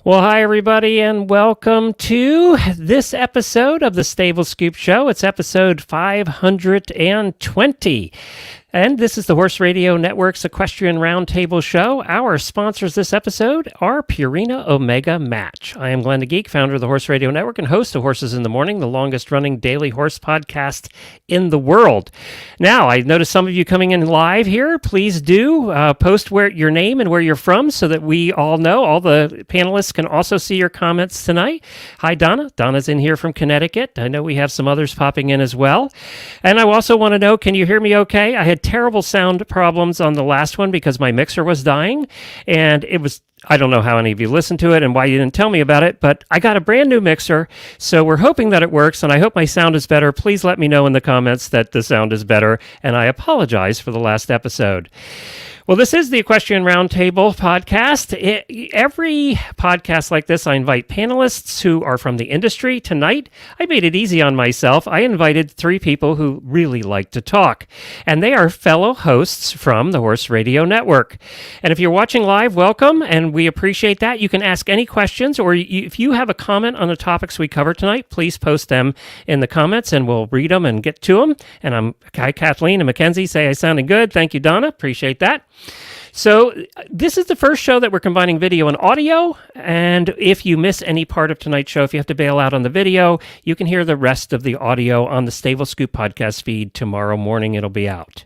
Well, hi, everybody, and welcome to this episode of the Stable Scoop Show. It's episode 520. And this is the Horse Radio Network's Equestrian Roundtable show. Our sponsors this episode are Purina Omega Match. I am Glenn the Geek, founder of the Horse Radio Network and host of Horses in the Morning, the longest-running daily horse podcast in the world. Now, I noticed some of you coming in live here. Please do post your name and where you're from so that we all know. All the panelists can also see your comments tonight. Hi, Donna. Donna's in here from Connecticut. I know we have some others popping in as well. And I also want to know, can you hear me okay? I had terrible sound problems on the last one because my mixer was dying, and I don't know how any of you listened to it and why you didn't tell me about it, but I got a brand new mixer, so we're hoping that it works, and I hope my sound is better. Please let me know in the comments that the sound is better, and I apologize for the last episode. Well, this is the Equestrian Roundtable podcast. Every podcast like this, I invite panelists who are from the industry. Tonight, I made it easy on myself. I invited three people who really like to talk, and they are fellow hosts from the Horse Radio Network. And if you're watching live, welcome, and we appreciate that. You can ask any questions, or if you have a comment on the topics we cover tonight, please post them in the comments, and we'll read them and get to them. And hi, Kathleen and Mackenzie say I sounded good. Thank you, Donna. Appreciate that. So this is the first show that we're combining video and audio, and if you miss any part of tonight's show, if you have to bail out on the video, you can hear the rest of the audio on the Stable Scoop podcast feed. Tomorrow morning it'll be out.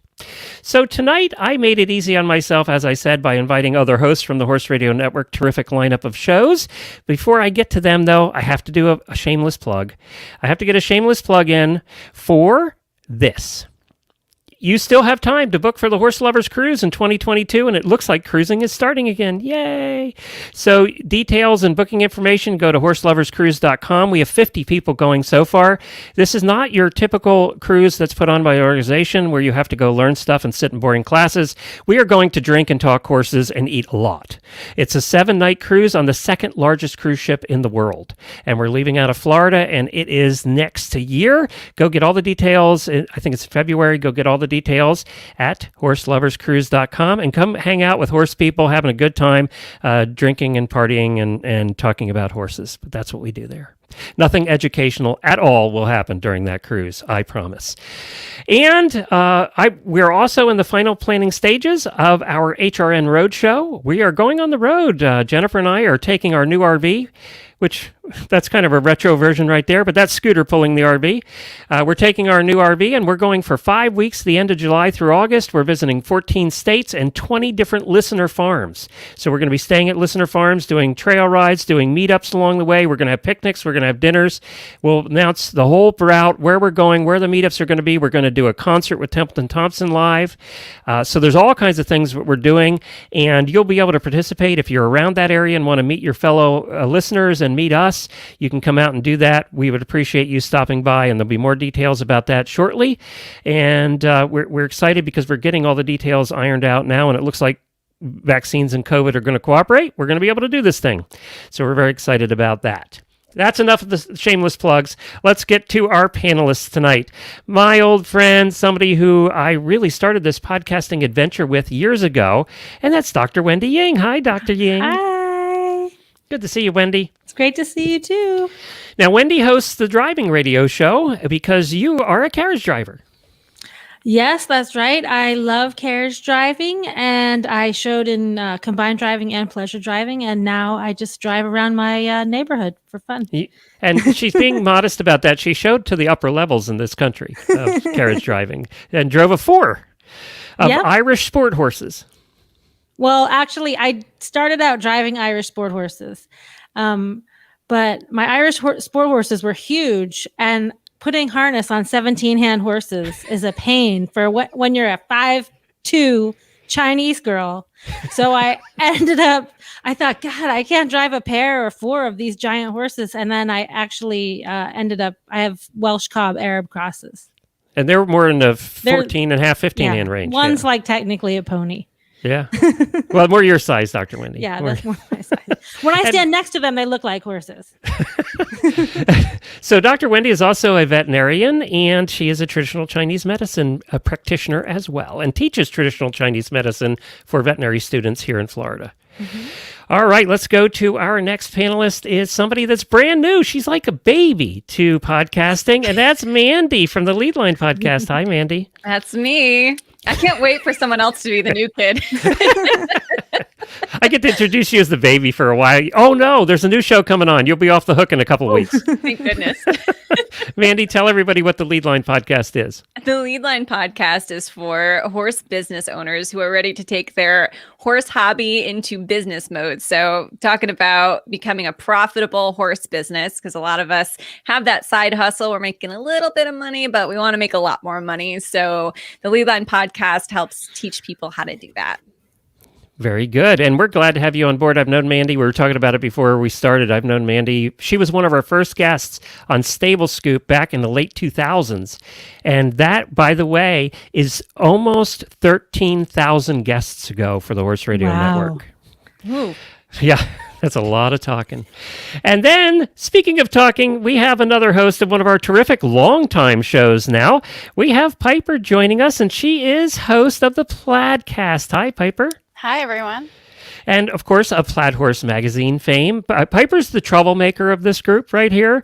So tonight, I made it easy on myself, as I said, by inviting other hosts from the Horse Radio Network. Terrific lineup of shows. Before I get to them, though, I have to do a shameless plug. I have to get a shameless plug in for this. You still have time to book for the Horse Lovers Cruise in 2022, and it looks like cruising is starting again. Yay! So details and booking information, go to horseloverscruise.com. We have 50 people going so far. This is not your typical cruise that's put on by an organization where you have to go learn stuff and sit in boring classes. We are going to drink and talk horses and eat a lot. It's a 7-night cruise on the second largest cruise ship in the world, and we're leaving out of Florida, and it is next year. Go get all the details. I think it's February. Go get all the details at horseloverscruise.com and come hang out with horse people, having a good time, drinking and partying and talking about horses. But that's what we do there. Nothing educational at all will happen during that cruise, I promise. And we're also in the final planning stages of our HRN Roadshow. We are going on the road. Jennifer and I are taking our new RV, which that's kind of a retro version right there, but that's Scooter pulling the RV. We're taking our new RV, and we're going for 5 weeks, the end of July through August. We're visiting 14 states and 20 different listener farms. So we're going to be staying at listener farms, doing trail rides, doing meetups along the way. We're going to have picnics. We're going to have dinners. We'll announce the whole route, where we're going, where the meetups are going to be. We're going to do a concert with Templeton Thompson live. So there's all kinds of things that we're doing, and you'll be able to participate if you're around that area and want to meet your fellow listeners and meet us. You can come out and do that. We would appreciate you stopping by, and there'll be more details about that shortly. And we're excited because we're getting all the details ironed out now, and it looks like vaccines and COVID are going to cooperate. We're going to be able to do this thing. So we're very excited about that. That's enough of the shameless plugs. Let's get to our panelists tonight. My old friend, somebody who I really started this podcasting adventure with years ago, and that's Dr. Wendy Yang. Hi, Dr. Yang. Hi. Good to see you, Wendy. It's great to see you, too. Now, Wendy hosts the driving radio show because you are a carriage driver. Yes, that's right. I love carriage driving, and I showed in combined driving and pleasure driving, and now I just drive around my neighborhood for fun. And she's being modest about that. She showed to the upper levels in this country of carriage driving and drove a 4 of Irish sport horses. Well, actually, I started out driving Irish sport horses, but my Irish sport horses were huge, and putting harness on 17-hand horses is a pain for when you're a 5'2" Chinese girl. So I thought, God, I can't drive a pair or 4 of these giant horses. And then I actually I have Welsh Cob Arab crosses. And they're more in the 14 and a half, 15-hand range. One's like technically a pony. Yeah. Well, more your size, Dr. Wendy. Yeah, that's more my size. When I stand next to them, they look like horses. So Dr. Wendy is also a veterinarian, and she is a traditional Chinese medicine practitioner as well, and teaches traditional Chinese medicine for veterinary students here in Florida. All right, let's go to our next panelist is somebody that's brand new. She's like a baby to podcasting, and that's Mandee from the Lead Line podcast. Hi, Mandee. That's me. I can't wait for someone else to be the new kid. I get to introduce you as the baby for a while. Oh, no, there's a new show coming on. You'll be off the hook in a couple of weeks. Thank goodness. Mandee, tell everybody what the Lead Line podcast is. The Lead Line podcast is for horse business owners who are ready to take their horse hobby into business mode. So talking about becoming a profitable horse business, because a lot of us have that side hustle. We're making a little bit of money, but we want to make a lot more money. So the Lead Line podcast helps teach people how to do that. Very good. And we're glad to have you on board. I've known Mandee. We were talking about it before we started. I've known Mandee. She was one of our first guests on Stable Scoop back in the late 2000s. And that, by the way, is almost 13,000 guests ago for the Horse Radio Network. Ooh. Yeah, that's a lot of talking. And then, speaking of talking, we have another host of one of our terrific longtime shows now. We have Piper joining us, and she is host of the Plaidcast. Hi, Piper. Hi, everyone. And, of course, of Plaid Horse Magazine fame. Piper's the troublemaker of this group right here.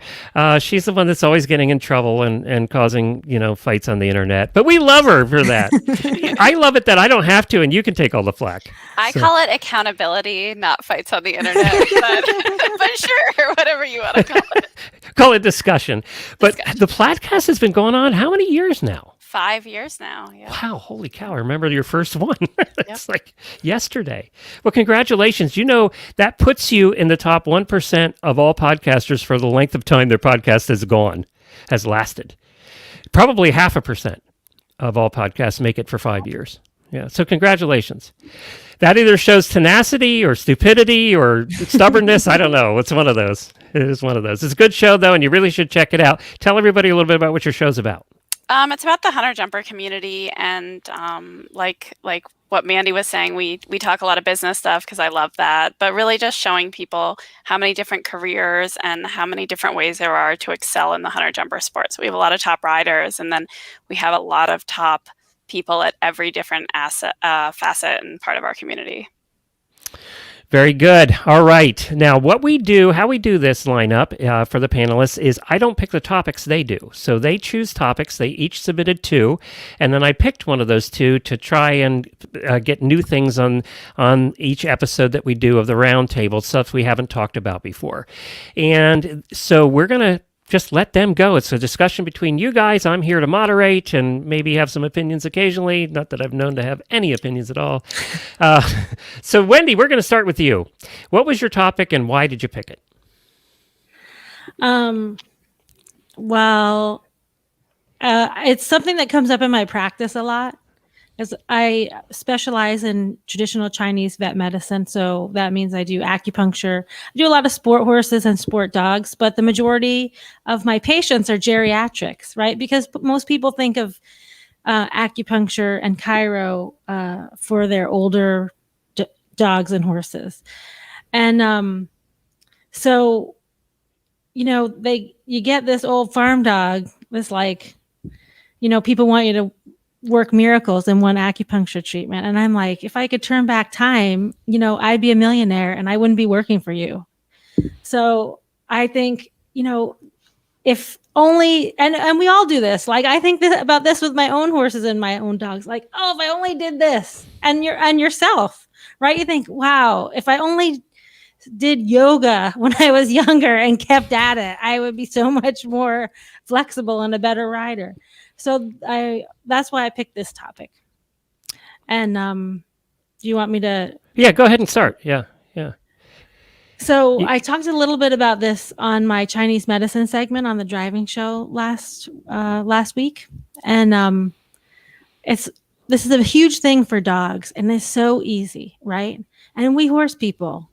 She's the one that's always getting in trouble and causing, fights on the internet. But we love her for that. I love it that I don't have to, and you can take all the flack. I call it accountability, not fights on the internet. But sure, whatever you want to call it. Call it discussion. But the Plaidcast has been going on how many years now? 5 years now. Yeah. Wow, holy cow. I remember your first one. It's like yesterday. Well, congratulations. That puts you in the top 1% of all podcasters for the length of time their podcast has lasted. Probably 0.5% of all podcasts make it for 5 years. Yeah, so congratulations. That either shows tenacity or stupidity or stubbornness. I don't know. It's one of those. It is one of those. It's a good show, though, and you really should check it out. Tell everybody a little bit about what your show's about. It's about the hunter jumper community, and like what Mandee was saying, we talk a lot of business stuff because I love that, but really just showing people how many different careers and how many different ways there are to excel in the hunter jumper sport. So we have a lot of top riders, and then we have a lot of top people at every different facet and part of our community. Very good. All right. Now, how we do this lineup for the panelists is I don't pick the topics, they do. So they choose topics. They each submitted 2, and then I picked one of those 2 to try and get new things on each episode that we do of the Roundtable, stuff we haven't talked about before. And so we're going to just let them go. It's a discussion between you guys. I'm here to moderate and maybe have some opinions occasionally. Not that I've known to have any opinions at all. So, Wendy, we're going to start with you. What was your topic and why did you pick it? Well, it's something that comes up in my practice a lot. As I specialize in traditional Chinese vet medicine, so that means I do acupuncture. I do a lot of sport horses and sport dogs, but the majority of my patients are geriatrics, right? Because most people think of acupuncture and chiro for their older dogs and horses. And so, you get this old farm dog, this people want you to work miracles in one acupuncture treatment. And I'm like, if I could turn back time, I'd be a millionaire and I wouldn't be working for you. So I think, if only, and we all do this. Like, I think about this with my own horses and my own dogs. Like, oh, if I only did this, and yourself, right? You think, wow, if I only did yoga when I was younger and kept at it, I would be so much more flexible and a better rider. So that's why I picked this topic. And do you want me to? Yeah, go ahead and start. Yeah. So I talked a little bit about this on my Chinese medicine segment on the driving show last week, and this is a huge thing for dogs, and it's so easy, right? And we horse people,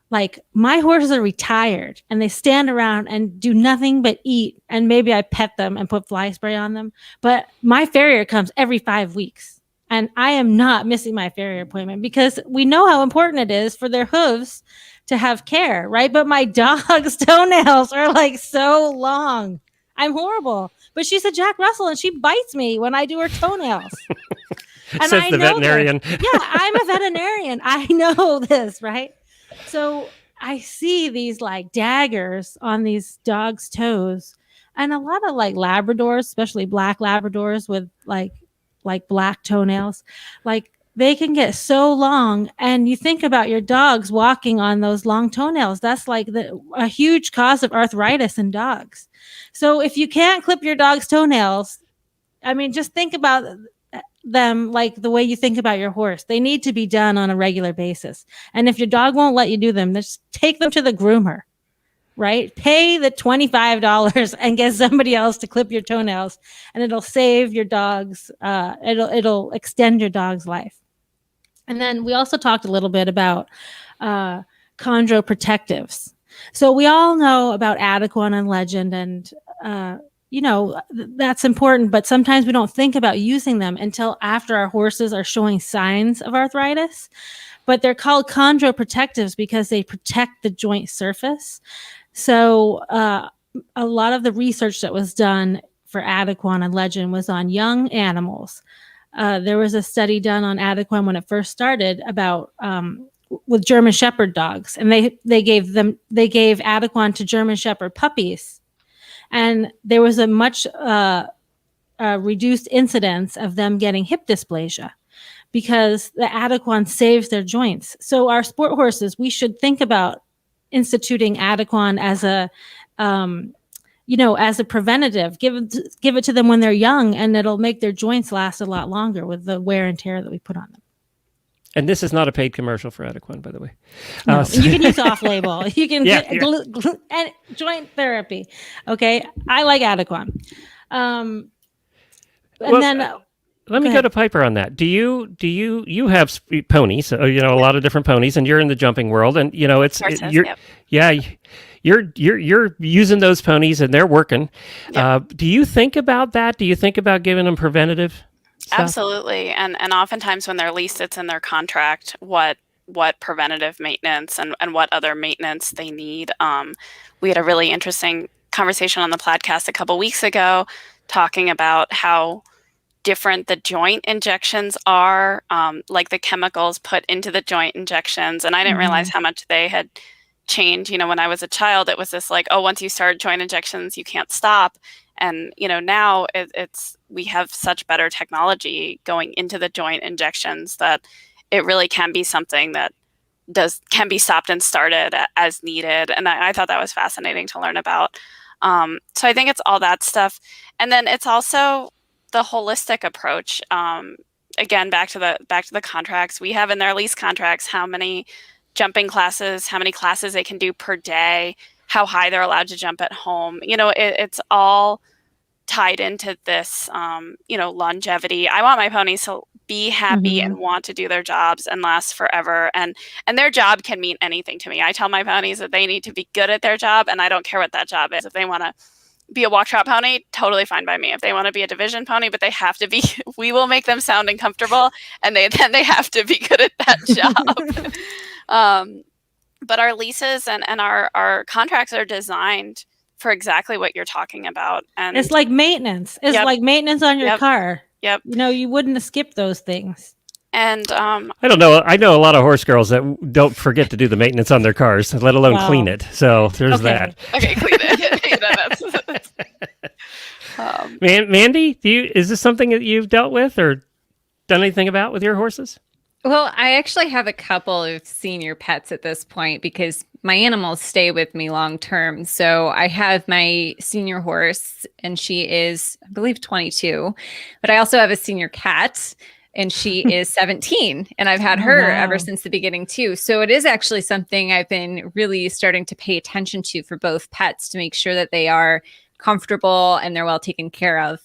like, my horses are retired and they stand around and do nothing but eat, and maybe I pet them and put fly spray on them, but my farrier comes every 5 weeks, and I am not missing my farrier appointment because we know how important it is for their hooves to have care, right? But my dog's toenails are like so long. I'm horrible. But she's a Jack Russell and she bites me when I do her toenails. And Says I the know veterinarian. this. Yeah, I'm a veterinarian. I know this, right? So I see these like daggers on these dogs' toes, and a lot of like Labradors, especially black Labradors with like black toenails, like they can get so long. And you think about your dogs walking on those long toenails. That's like a huge cause of arthritis in dogs. So if you can't clip your dog's toenails, I mean, just think about them like the way you think about your horse. They need to be done on a regular basis. And if your dog won't let you do them, just take them to the groomer, right? Pay the $25 and get somebody else to clip your toenails, and it'll save your dog's, it'll extend your dog's life. And then we also talked a little bit about chondroprotectives. So we all know about Adequan and Legend, and that's important, but sometimes we don't think about using them until after our horses are showing signs of arthritis. But they're called chondroprotectives because they protect the joint surface. So a lot of the research that was done for Adequan and Legend was on young animals. There was a study done on Adequan when it first started about with German Shepherd dogs, and they gave Adequan to German Shepherd puppies, and there was a much reduced incidence of them getting hip dysplasia because the Adequan saves their joints. So our sport horses, we should think about instituting Adequan as a as a preventative. Give it to them when they're young, and it'll make their joints last a lot longer with the wear and tear that we put on them. And this is not a paid commercial for Adequan, by the way. No, you can use off-label. You can Yeah, and joint therapy. Okay, I like Adequan. Let me go to Piper on that. Do you have ponies? A lot of different ponies, and you're in the jumping world, and you're using those ponies, and they're working. Yep. Do you think about that? Do you think about giving them preventative stuff? Absolutely, and oftentimes when they're leased, it's in their contract what preventative maintenance and what other maintenance they need. We had a really interesting conversation on the Plaidcast a couple weeks ago, talking about how different the joint injections are, like the chemicals put into the joint injections. And I didn't realize how much they had changed. When I was a child, it was this like, oh, once you start joint injections, you can't stop. And, now we have such better technology going into the joint injections that it really can be something that can be stopped and started as needed. And I thought that was fascinating to learn about. So I think it's all that stuff. And then it's also the holistic approach. Again, back to the contracts we have in their lease contracts, how many jumping classes, how many classes they can do per day, how high they're allowed to jump at home. It's all tied into this, longevity. I want my ponies to be happy and want to do their jobs and last forever. And their job can mean anything to me. I tell my ponies that they need to be good at their job, and I don't care what that job is. If they want to be a walk trot pony, totally fine by me. If they want to be a division pony, but they have to be, we will make them sound uncomfortable, and then they have to be good at that job. But our leases and our contracts are designed for exactly what you're talking about. And it's like maintenance. It's like maintenance on your car. Yep. You wouldn't skip those things. And I don't know. I know a lot of horse girls that don't forget to do the maintenance on their cars, let alone clean it. So there's that. Okay, clean it. Mandee, is this something that you've dealt with or done anything about with your horses? Well, I actually have a couple of senior pets at this point because my animals stay with me long term. So I have my senior horse, and she is, I believe, 22. But I also have a senior cat, and she is 17. And I've had her ever since the beginning, too. So it is actually something I've been really starting to pay attention to for both pets to make sure that they are comfortable and they're well taken care of.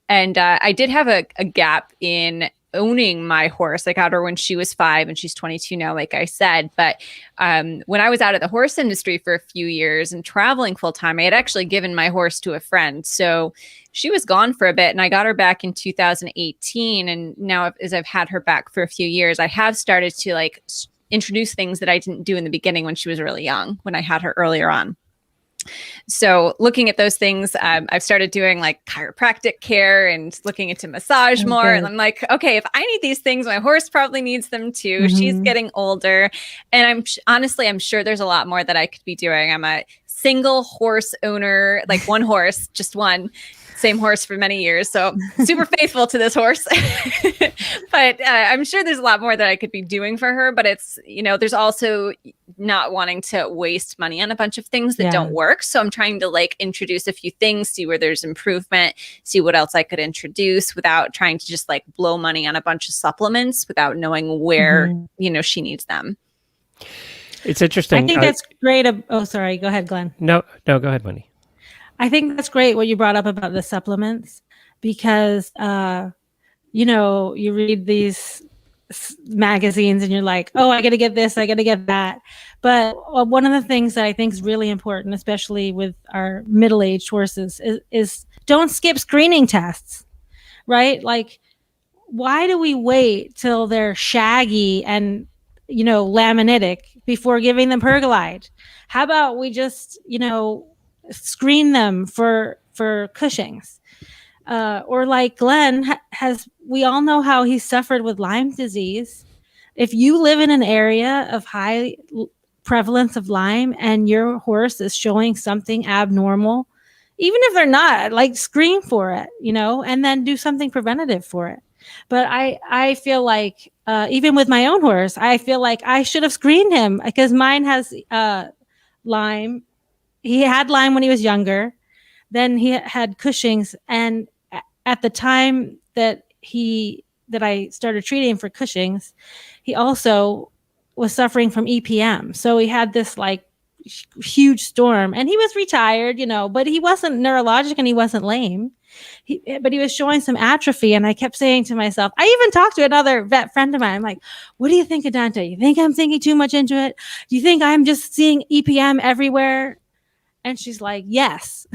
And I did have a gap in owning my horse. I got her when she was 5 and she's 22 now, like I said. But when I was out of the horse industry for a few years and traveling full time, I had actually given my horse to a friend. So she was gone for a bit, and I got her back in 2018. And now as I've had her back for a few years, I have started to introduce things that I didn't do in the beginning when she was really young, when I had her earlier on. So looking at those things, I've started doing like chiropractic care and looking into massage more. And I'm like, okay, if I need these things, my horse probably needs them too. She's getting older. And honestly, I'm sure there's a lot more that I could be doing. I'm a single horse owner, like one horse, just one. Same horse for many years. So super faithful to this horse. But I'm sure there's a lot more that I could be doing for her. But it's, there's also not wanting to waste money on a bunch of things that don't work. So I'm trying to like introduce a few things, see where there's improvement, see what else I could introduce without trying to just like blow money on a bunch of supplements without knowing where, she needs them. It's interesting. I think that's great. Oh, sorry. Go ahead, Glenn. No, go ahead, Wendy. I think that's great what you brought up about the supplements because, you read these magazines and you're like, oh, I got to get this, I got to get that. But one of the things that I think is really important, especially with our middle-aged horses, is don't skip screening tests, right? Like, why do we wait till they're shaggy and, laminitic before giving them Pergolide? How about we just, screen them for Cushing's, or like Glenn we all know how he suffered with Lyme disease. If you live in an area of high prevalence of Lyme and your horse is showing something abnormal, even if they're not, like screen for it, and then do something preventative for it. But I feel like even with my own horse, I feel like I should have screened him because mine has Lyme. He had Lyme when he was younger. Then he had Cushing's. And at the time that I started treating him for Cushing's, he also was suffering from EPM. So he had this like huge storm and he was retired, but he wasn't neurologic and he wasn't lame. But he was showing some atrophy. And I kept saying to myself, I even talked to another vet friend of mine. I'm like, what do you think, Adante? You think I'm thinking too much into it? Do you think I'm just seeing EPM everywhere? And she's like, yes,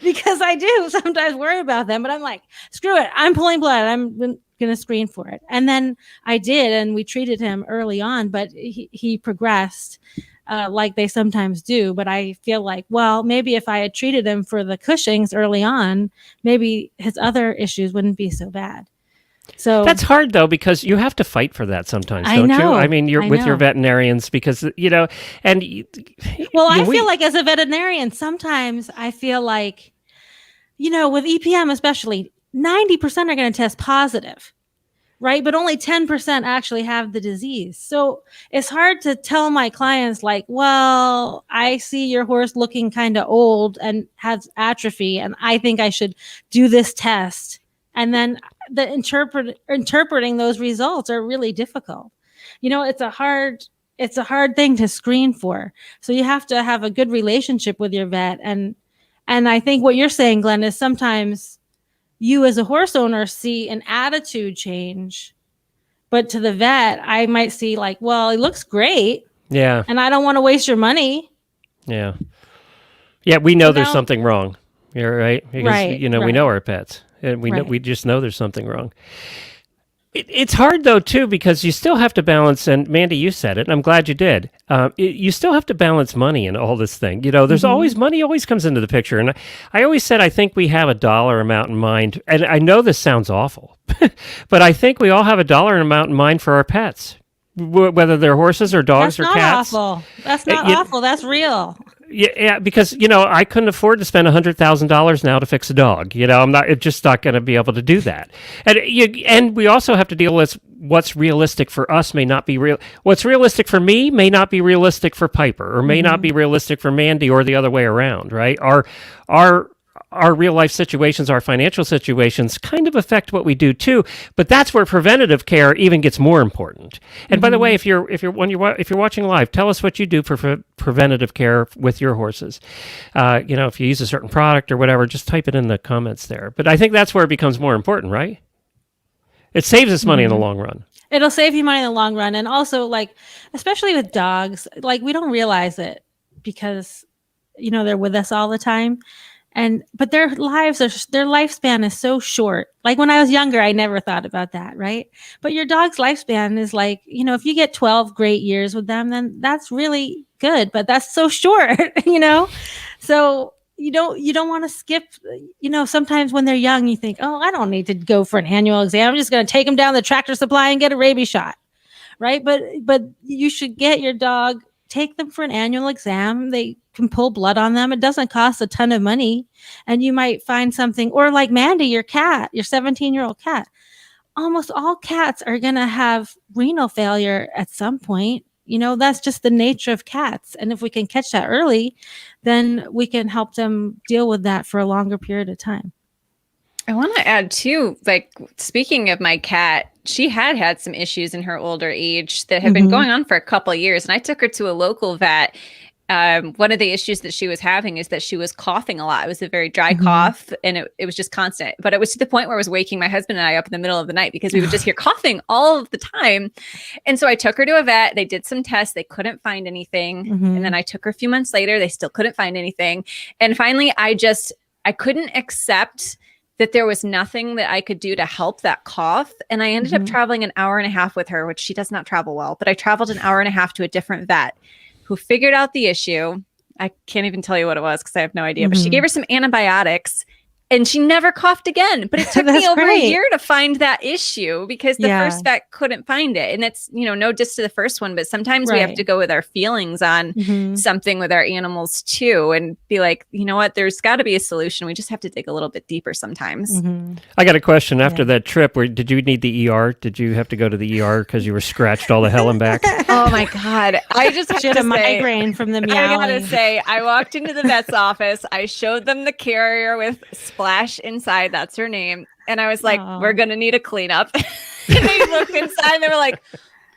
because I do sometimes worry about them, but I'm like, screw it. I'm pulling blood. I'm going to screen for it. And then I did, and we treated him early on, but he progressed like they sometimes do. But I feel like, well, maybe if I had treated him for the Cushing's early on, maybe his other issues wouldn't be so bad. So that's hard though, because you have to fight for that sometimes, don't you? I mean, you're with your veterinarians because, and I feel like as a veterinarian, sometimes I feel like, with EPM, especially 90% are going to test positive, right? But only 10% actually have the disease. So it's hard to tell my clients like, well, I see your horse looking kind of old and has atrophy, and I think I should do this test. And then interpreting those results are really difficult. It's a hard thing to screen for. So you have to have a good relationship with your vet. And I think what you're saying, Glenn, is sometimes you as a horse owner see an attitude change, but to the vet, I might see like, well, it looks great. Yeah. And I don't want to waste your money. Yeah. Yeah. We know there's something wrong. You're right. Because, we know our pets. And we just know there's something wrong. It's hard, though, too, because you still have to balance, and Mandee, you said it, and I'm glad you did. You still have to balance money in all this thing. There's always, money always comes into the picture. And I always said, I think we have a dollar amount in mind. And I know this sounds awful, but I think we all have a dollar amount in mind for our pets, whether they're horses or dogs or cats. That's not awful. That's real. Yeah, because I couldn't afford to spend $100,000 now to fix a dog. I'm just not going to be able to do that. And we also have to deal with what's realistic for us may not be real. What's realistic for me may not be realistic for Piper, or may not be realistic for Mandee, or the other way around. Right? Our real life situations, our financial situations kind of affect what we do too, but that's where preventative care even gets more important. And by the way, if you're watching live, tell us what you do for preventative care with your horses. If you use a certain product or whatever, just type it in the comments there. But I think that's where it becomes more important, right? It saves us money in the long run. It'll save you money in the long run. And also, like, especially with dogs, like, we don't realize it because, they're with us all the time. But their lifespan is so short. Like when I was younger, I never thought about that, right? But your dog's lifespan is like, if you get 12 great years with them, then that's really good, but that's so short, So you don't want to skip, sometimes when they're young, you think, oh, I don't need to go for an annual exam. I'm just going to take them down the Tractor Supply and get a rabies shot. Right. But you should get your dog, take them for an annual exam. They can pull blood on them. It doesn't cost a ton of money. And you might find something, or like Mandee, your cat, your 17-year-old cat. Almost all cats are going to have renal failure at some point. That's just the nature of cats. And if we can catch that early, then we can help them deal with that for a longer period of time. I want to add too, like speaking of my cat, she had some issues in her older age that have been going on for a couple of years. And I took her to a local vet. One of the issues that she was having is that she was coughing a lot. It was a very dry cough, and it was just constant. But it was to the point where it was waking my husband and I up in the middle of the night because we would just hear coughing all of the time. And so I took her to a vet. They did some tests. They couldn't find anything. And then I took her a few months later. They still couldn't find anything. And finally, I couldn't accept that there was nothing that I could do to help that cough. And I ended up traveling an hour and a half with her, which she does not travel well, but I traveled an hour and a half to a different vet who figured out the issue. I can't even tell you what it was because I have no idea, but she gave her some antibiotics and she never coughed again. But it took me over a year to find that issue because the first vet couldn't find it. And it's, no diss to the first one, but sometimes we have to go with our feelings on something with our animals too and be like, you know what, there's got to be a solution. We just have to dig a little bit deeper sometimes. I got a question. After that trip, did you need the ER? Did you have to go to the ER because you were scratched all the hell and back? Oh my God. I just have to say, migraine from the meowing. I gotta say, I walked into the vet's office. I showed them the carrier with Splash inside. That's her name. And I was like, we're going to need a cleanup. And they looked inside and they were like,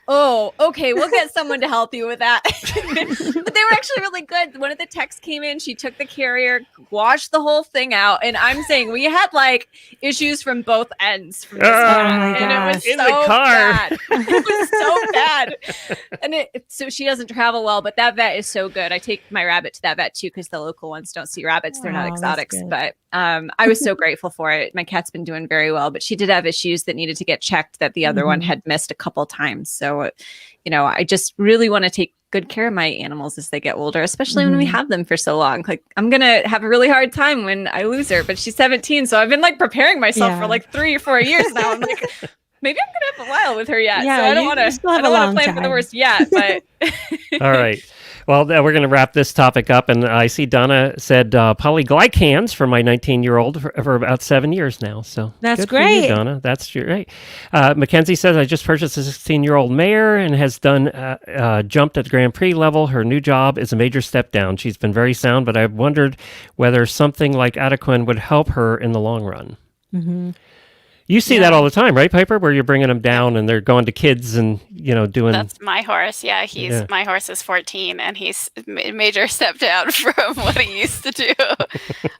oh, okay, we'll get someone to help you with that. But they were actually really good. One of the techs came in, she took the carrier, washed the whole thing out. And I'm saying we had like issues from both ends. From this and it was in so the car. bad. It was so bad. And so she doesn't travel well, but that vet is so good. I take my rabbit to that vet too because the local ones don't see rabbits. They're not exotics. But I was so grateful for it. My cat's been doing very well, but she did have issues that needed to get checked that the other one had missed a couple times. So I just really want to take good care of my animals as they get older, especially when we have them for so long. Like I'm going to have a really hard time when I lose her, but she's 17. So I've been like preparing myself for like 3 or 4 years now. I'm like, maybe I'm going to have a while with her yet. Yeah, so I don't want to plan for the worst yet, but. All right. Well, we're going to wrap this topic up. And I see Donna said polyglycans for my 19-year-old for about 7 years now. So that's good great. For you, Donna. That's great. Mackenzie says, I just purchased a 16-year-old mare and has done jumped at the Grand Prix level. Her new job is a major step down. She's been very sound, but I've wondered whether something like equine would help her in the long run. You see that all the time, right, Piper? Where you're bringing them down and they're going to kids and, doing... That's my horse. Yeah, my horse is 14 and he's a major step down from what he used to do.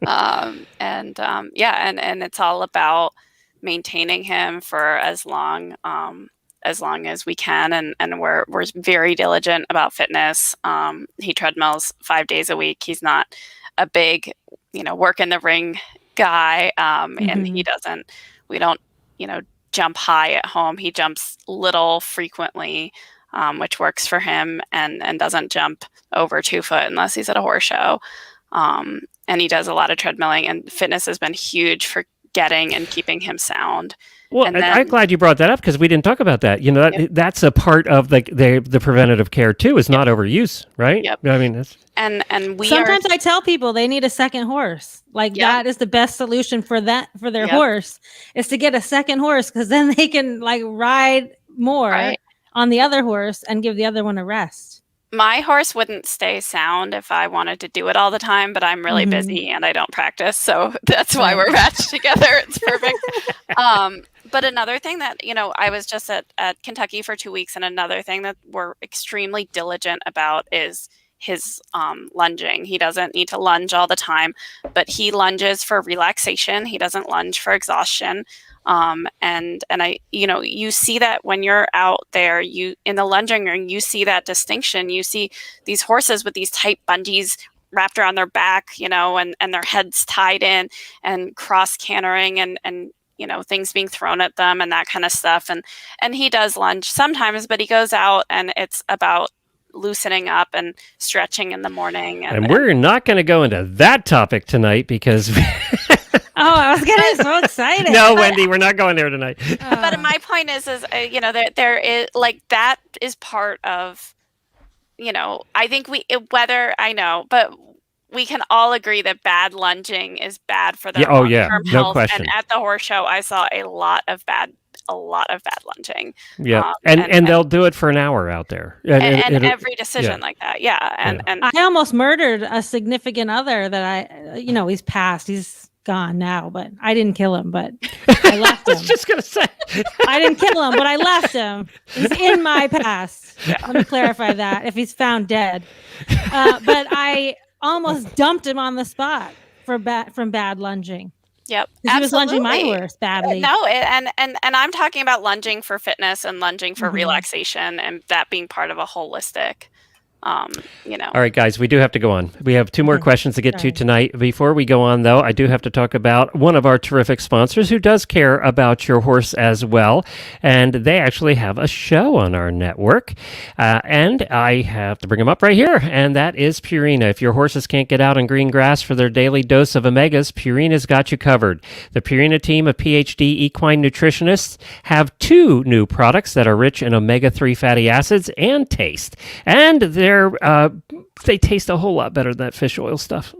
And it's all about maintaining him for as long as we can. And we're very diligent about fitness. He treadmills 5 days a week. He's not a big, work in the ring guy. And we don't, jump high at home. He jumps little frequently, which works for him and doesn't jump over 2 foot unless he's at a horse show. And he does a lot of treadmilling, and fitness has been huge for getting and keeping him sound. Well, I'm glad you brought that up because we didn't talk about that. That's a part of the preventative care too. Is not overuse, right? Yep. I mean, that's... and sometimes I tell people they need a second horse. Like that is the best solution for their horse is to get a second horse because then they can like ride more on the other horse and give the other one a rest. My horse wouldn't stay sound if I wanted to do it all the time, but I'm really busy and I don't practice. So that's why we're matched together. It's perfect. But another thing that, I was just at Kentucky for 2 weeks, and another thing that we're extremely diligent about is his lunging. He doesn't need to lunge all the time, but he lunges for relaxation. He doesn't lunge for exhaustion. And you see that when you're out there, in the lunging ring, you see that distinction. You see these horses with these tight bungees wrapped around their back, and their heads tied in, and cross cantering, and things being thrown at them and that kind of stuff. And he does lunge sometimes, but he goes out and it's about loosening up and stretching in the morning. And we're not going to go into that topic tonight because I was getting so excited. No, Wendy, we're not going there tonight. But my point is there is, like, that is part of, I think but we can all agree that bad lunging is bad for their long-term health. No question. And at the horse show, I saw a lot of bad lunging. Yeah, and they'll do it for an hour out there. And every decision like that, And I almost murdered a significant other that he's passed. He's gone now, but I didn't kill him, but I left him. I was just going to say. I didn't kill him, but I left him. He's in my past. Let me clarify that, if he's found dead. But I almost dumped him on the spot from bad lunging. Yep, he was lunging my horse badly. No, and I'm talking about lunging for fitness and lunging for relaxation, and that being part of a holistic. All right, guys, we do have to go on. We have two more questions to get to tonight. Before we go on, though, I do have to talk about one of our terrific sponsors who does care about your horse as well. And they actually have a show on our network. And I have to bring them up right here. And that is Purina. If your horses can't get out on green grass for their daily dose of omegas, Purina's got you covered. The Purina team of PhD equine nutritionists have 2 new products that are rich in omega-3 fatty acids and taste. And they taste a whole lot better than that fish oil stuff.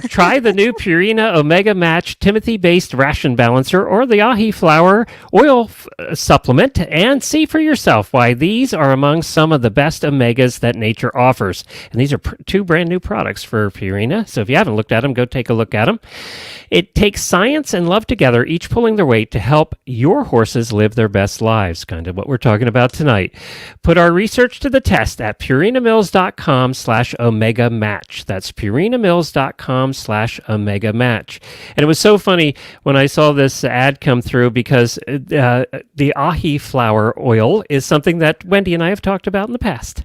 Try the new Purina Omega Match Timothy-based ration balancer or the ahi flower oil supplement and see for yourself why these are among some of the best omegas that nature offers. And these are 2 brand new products for Purina. So if you haven't looked at them, go take a look at them. It takes science and love together, each pulling their weight to help your horses live their best lives. Kind of what we're talking about tonight. Put our research to the test at purinamills.com/omega match. That's purinamills.com/omega match. And it was so funny when I saw this ad come through because the ahi flower oil is something that Wendy and I have talked about in the past.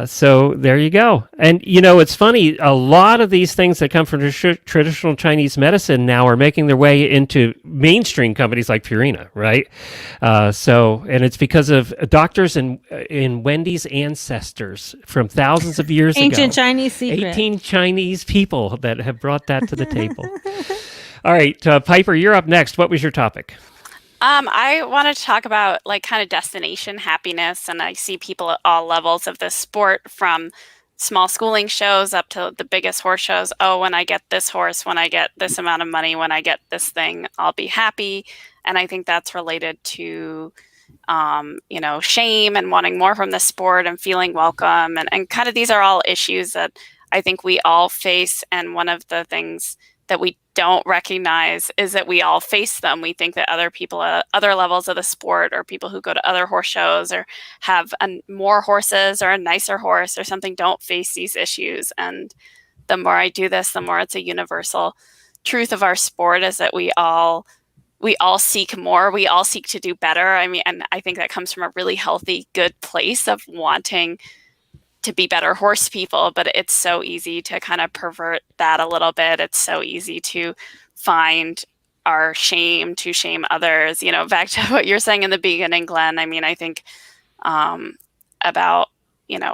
So there you go. And it's funny, a lot of these things that come from traditional Chinese medicine now are making their way into mainstream companies like Purina, right? And it's because of doctors in Wendy's ancestors from thousands of years ago. Ancient Chinese secret. 18 Chinese people that have brought that to the table. All right, Piper, you're up next. What was your topic? I wanted to talk about kind of destination happiness, and I see people at all levels of this sport, from small schooling shows up to the biggest horse shows. Oh, when I get this horse, when I get this amount of money, when I get this thing, I'll be happy. And I think that's related to shame and wanting more from the sport and feeling welcome. And kind of these are all issues that I think we all face. And one of the things that we don't recognize is that we all face them. We think that other people at other levels of the sport, or people who go to other horse shows or have more horses or a nicer horse or something, don't face these issues. And the more I do this, the more it's a universal truth of our sport, is that we all seek more. We all seek to do better. I mean, and I think that comes from a really healthy, good place of wanting to be better horse people, but it's so easy to kind of pervert that a little bit. It's so easy to find our shame, to shame others. Back to what you're saying in the beginning, Glenn, I mean, I think about,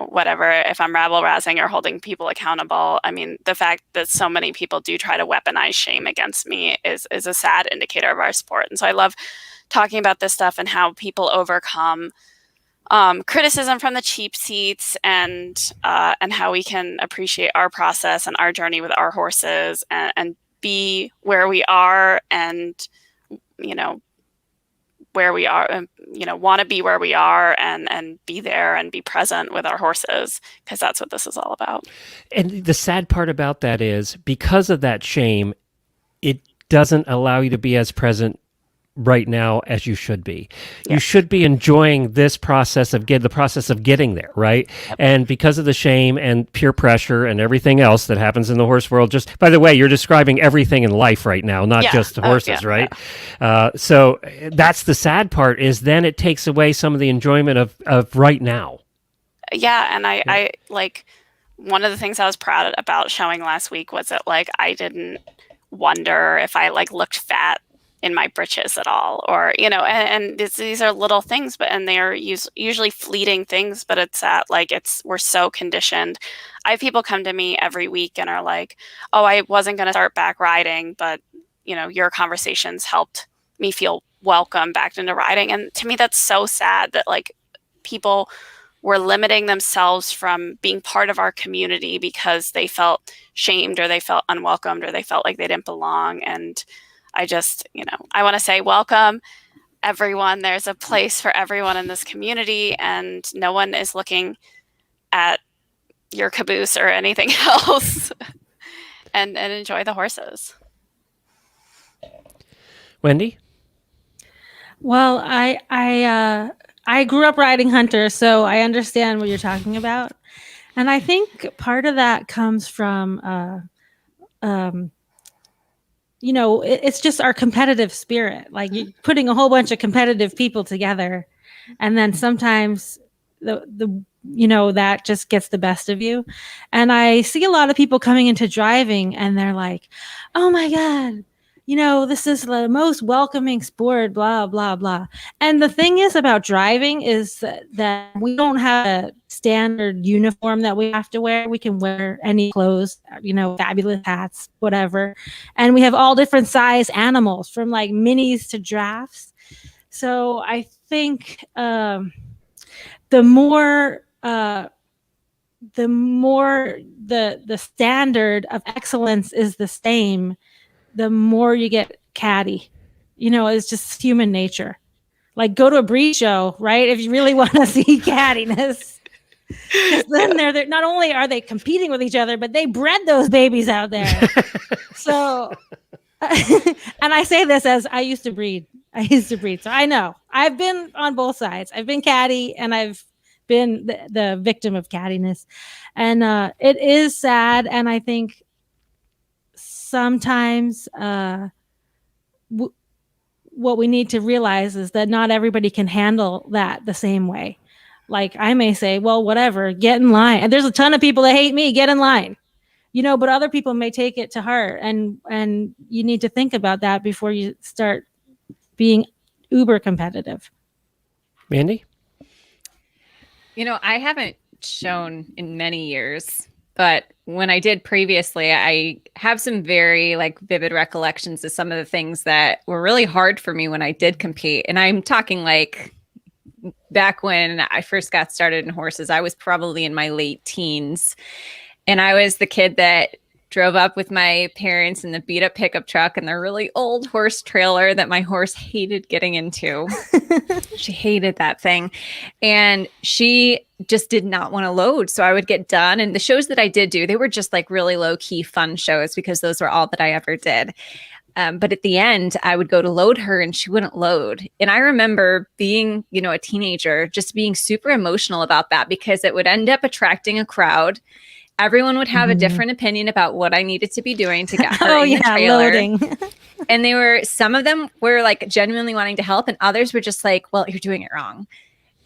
whatever, if I'm rabble-rousing or holding people accountable, I mean, the fact that so many people do try to weaponize shame against me is a sad indicator of our sport. And so I love talking about this stuff and how people overcome criticism from the cheap seats, and how we can appreciate our process and our journey with our horses, and be where we are, and where we are, and want to be where we are, and be there and be present with our horses, because that's what this is all about. And the sad part about that is, because of that shame, it doesn't allow you to be as present right now as you should be. Yeah. You should be enjoying this process of getting there, right? Yep. And because of the shame and peer pressure and everything else that happens in the horse world, just by the way, you're describing everything in life right now, not just the horses, right? Yeah. So that's the sad part, is then it takes away some of the enjoyment of right now. Yeah, and I like one of the things I was proud about showing last week was that like I didn't wonder if I like looked fat in my britches at all, or and these are little things, but and they are usually fleeting things, but it's that like we're so conditioned. I have people come to me every week and are like, oh, I wasn't going to start back riding, but your conversations helped me feel welcome back into riding. And to me, that's so sad that like people were limiting themselves from being part of our community because they felt shamed or they felt unwelcomed or they felt like they didn't belong. And I just, I want to say welcome everyone. There's a place for everyone in this community, and no one is looking at your caboose or anything else. and enjoy the horses. Wendy? Well, I grew up riding Hunter, so I understand what you're talking about. And I think part of that comes from, it's just our competitive spirit. Like you're putting a whole bunch of competitive people together, and then sometimes that just gets the best of you. And I see a lot of people coming into driving, and they're like, "Oh my God, this is the most welcoming sport, blah, blah, blah." And the thing is about driving is that we don't have a standard uniform that we have to wear. We can wear any clothes, fabulous hats, whatever. And we have all different size animals, from like minis to giraffes. So I think the more the standard of excellence is the same, the more you get catty. It's just human nature. Like go to a breed show, right? If you really want to see cattiness. Then they're not only are they competing with each other, but they bred those babies out there. So, and I say this as I used to breed. So I know. I've been on both sides. I've been catty and I've been the victim of cattiness. And it is sad. And I think sometimes what we need to realize is that not everybody can handle that the same way. Like I may say, well, whatever, get in line. And there's a ton of people that hate me, get in line. But other people may take it to heart, and you need to think about that before you start being uber competitive. Mandee? I haven't shown in many years, but when I did previously, I have some very vivid recollections of some of the things that were really hard for me when I did compete. And I'm talking back when I first got started in horses, I was probably in my late teens. And I was the kid that drove up with my parents in the beat up pickup truck and the really old horse trailer that my horse hated getting into. She hated that thing. And she just did not want to load. So I would get done. And the shows that I did do, they were just really low key fun shows because those were all that I ever did. But at the end, I would go to load her and she wouldn't load. And I remember being, a teenager, just being super emotional about that because it would end up attracting a crowd. Everyone would have a different opinion about what I needed to be doing to get her in the trailer. Loading. And some of them were genuinely wanting to help, and others were just well, you're doing it wrong.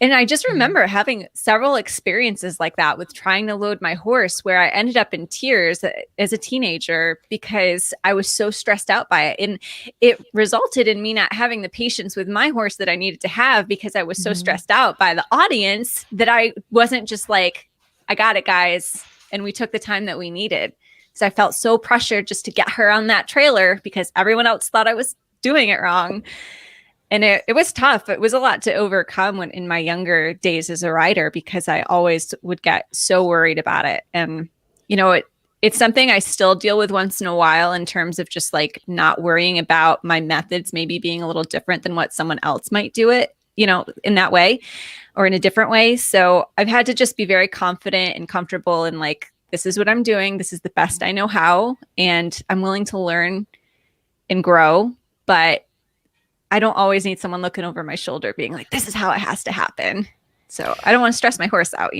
And I just remember having several experiences like that with trying to load my horse where I ended up in tears as a teenager because I was so stressed out by it. And it resulted in me not having the patience with my horse that I needed to have because I was so stressed out by the audience that I wasn't just I got it, guys. And we took the time that we needed. So I felt so pressured just to get her on that trailer because everyone else thought I was doing it wrong. And it was tough. It was a lot to overcome in my younger days as a rider because I always would get so worried about it. And, it's something I still deal with once in a while in terms of just not worrying about my methods maybe being a little different than what someone else might do it, in that way or in a different way. So I've had to just be very confident and comfortable in this is what I'm doing. This is the best I know how. And I'm willing to learn and grow, but I don't always need someone looking over my shoulder being this is how it has to happen. So I don't want to stress my horse out,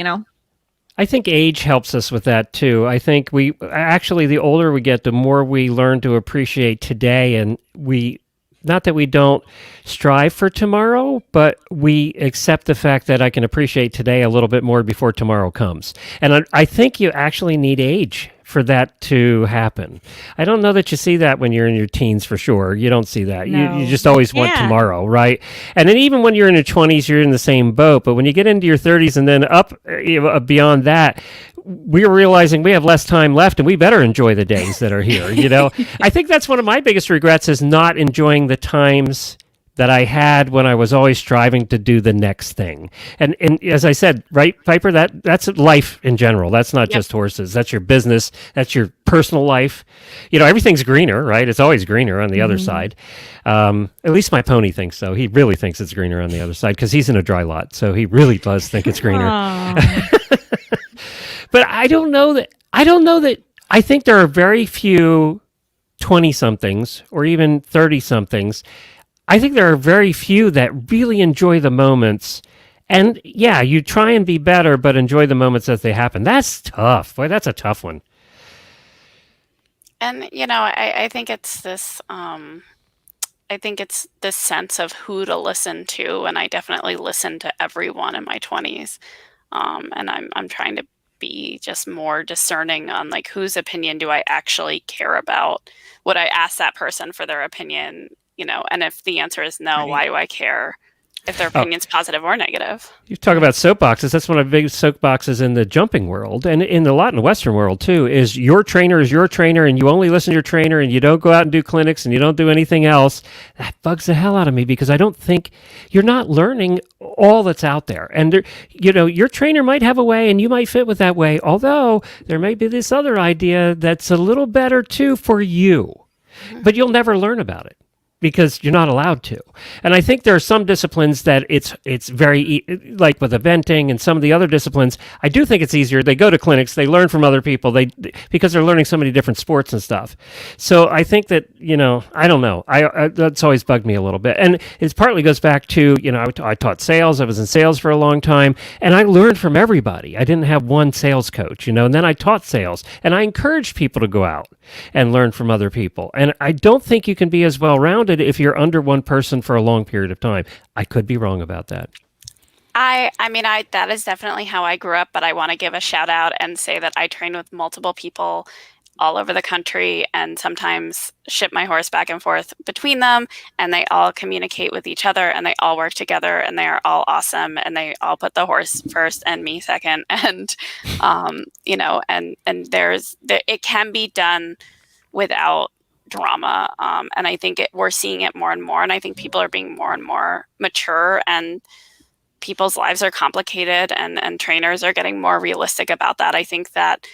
I think age helps us with that too. I think the older we get, the more we learn to appreciate today, and we not that we don't strive for tomorrow, but we accept the fact that I can appreciate today a little bit more before tomorrow comes. And I think you actually need age for that to happen. I don't know that you see that when you're in your teens for sure. You don't see that. No. You just always want Yeah. tomorrow, right? And then even when you're in your 20s, you're in the same boat. But when you get into your 30s and then up beyond that, we're realizing we have less time left and we better enjoy the days that are here. I think that's one of my biggest regrets is not enjoying the times that I had when I was always striving to do the next thing. And as I said, right, Piper, that's life in general. That's not just horses. That's your business. That's your personal life. Everything's greener, right? It's always greener on the other side. At least my pony thinks so. He really thinks it's greener on the other side because he's in a dry lot. So he really does think it's greener. But I don't know that I think there are very few 20-somethings or even 30-somethings. I think there are very few that really enjoy the moments. And yeah, you try and be better, but enjoy the moments as they happen. That's tough. Boy, that's a tough one. And I think it's this. I think it's this sense of who to listen to, and I definitely listened to everyone in my 20s. And I'm trying to be just more discerning on like whose opinion do I actually care about? Would I ask that person for their opinion? And if the answer is no, why do I care if their opinion's positive or negative? You talk about soapboxes. That's one of the biggest soapboxes in the jumping world, and in a lot in the Western world too, is your trainer is your trainer, and you only listen to your trainer, and you don't go out and do clinics, and you don't do anything else. That bugs the hell out of me because I don't think you're not learning all that's out there. And there, your trainer might have a way, and you might fit with that way, although there may be this other idea that's a little better too for you, but you'll never learn about it, because you're not allowed to. And I think there are some disciplines that it's very, like with eventing and some of the other disciplines, I do think it's easier. They go to clinics, they learn from other people, because they're learning so many different sports and stuff. So I think that, I don't know. That's always bugged me a little bit. And it partly goes back to, I taught sales. I was in sales for a long time, and I learned from everybody. I didn't have one sales coach, and then I taught sales, and I encouraged people to go out and learn from other people. And I don't think you can be as well-rounded if you're under one person for a long period of time. I could be wrong about that. I mean, that is definitely how I grew up, but I want to give a shout out and say that I train with multiple people all over the country and sometimes ship my horse back and forth between them, and they all communicate with each other and they all work together and they are all awesome and they all put the horse first and me second. And, and it can be done without drama. And I think we're seeing it more and more. And I think people are being more and more mature, and people's lives are complicated, and trainers are getting more realistic about that. I think that,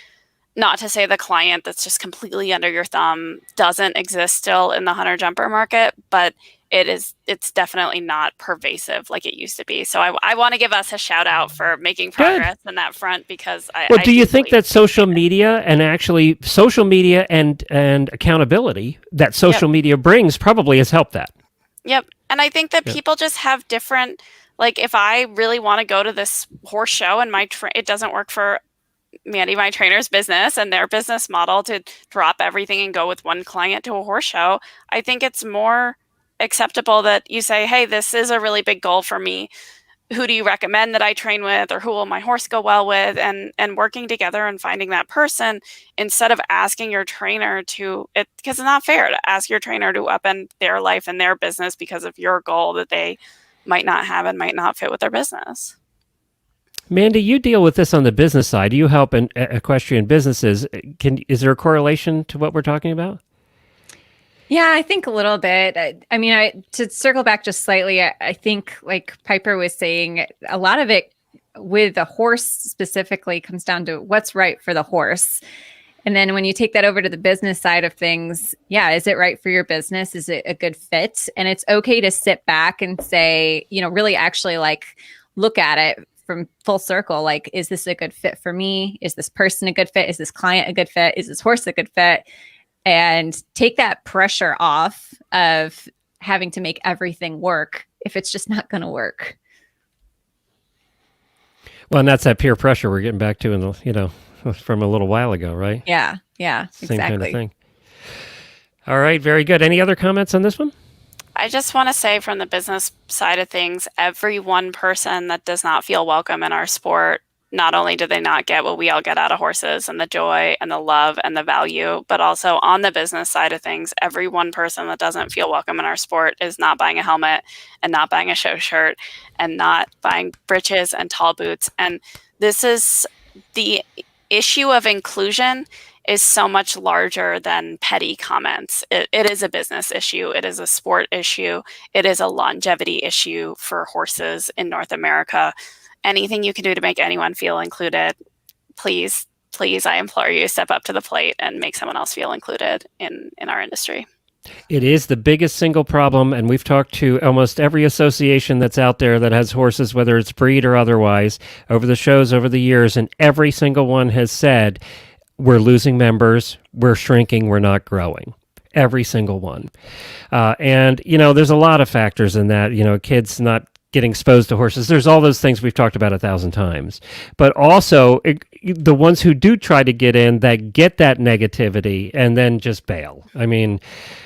not to say the client that's just completely under your thumb doesn't exist still in the hunter jumper market, but it's definitely not pervasive like it used to be. So I want to give us a shout out for making progress in that front, because do you think that social media and accountability that social media brings probably has helped that? Yep. And I think that people just have different, like if I really want to go to this horse show and it doesn't work for Mandee, my trainer's business and their business model to drop everything and go with one client to a horse show, I think it's more acceptable that you say, hey, this is a really big goal for me. Who do you recommend that I train with, or who will my horse go well with? And working together and finding that person, instead of asking your trainer because it's not fair to ask your trainer to upend their life and their business because of your goal that they might not have and might not fit with their business. Mandee, you deal with this on the business side. You help in equestrian businesses. Is there a correlation to what we're talking about? Yeah, I think a little bit. To circle back just slightly, I think like Piper was saying, a lot of it with the horse specifically comes down to what's right for the horse. And then when you take that over to the business side of things, is it right for your business? Is it a good fit? And it's okay to sit back and say, really actually like look at it from full circle. Like, is this a good fit for me? Is this person a good fit? Is this client a good fit? Is this horse a good fit? And take that pressure off of having to make everything work if it's just not going to work. Well, and that's that peer pressure we're getting back to from a little while ago, right? Yeah, Same exactly. kind of thing. All right, very good. Any other comments on this one? I just want to say, from the business side of things, every one person that does not feel welcome in our sport, not only do they not get what we all get out of horses and the joy and the love and the value, but also on the business side of things, every one person that doesn't feel welcome in our sport is not buying a helmet and not buying a show shirt and not buying breeches and tall boots. And this is the issue of inclusion is so much larger than petty comments. It is a business issue. It is a sport issue. It is a longevity issue for horses in North America. Anything you can do to make anyone feel included, please, I implore you, step up to the plate and make someone else feel included in our industry. It is the biggest single problem, and we've talked to almost every association that's out there that has horses, whether it's breed or otherwise, over the shows over the years, and every single one has said, we're losing members, we're shrinking, we're not growing. Every single one. And, there's a lot of factors in that, kids not getting exposed to horses. There's all those things we've talked about 1,000 times. But also, the ones who do try to get in, that get that negativity and then just bail. I mean,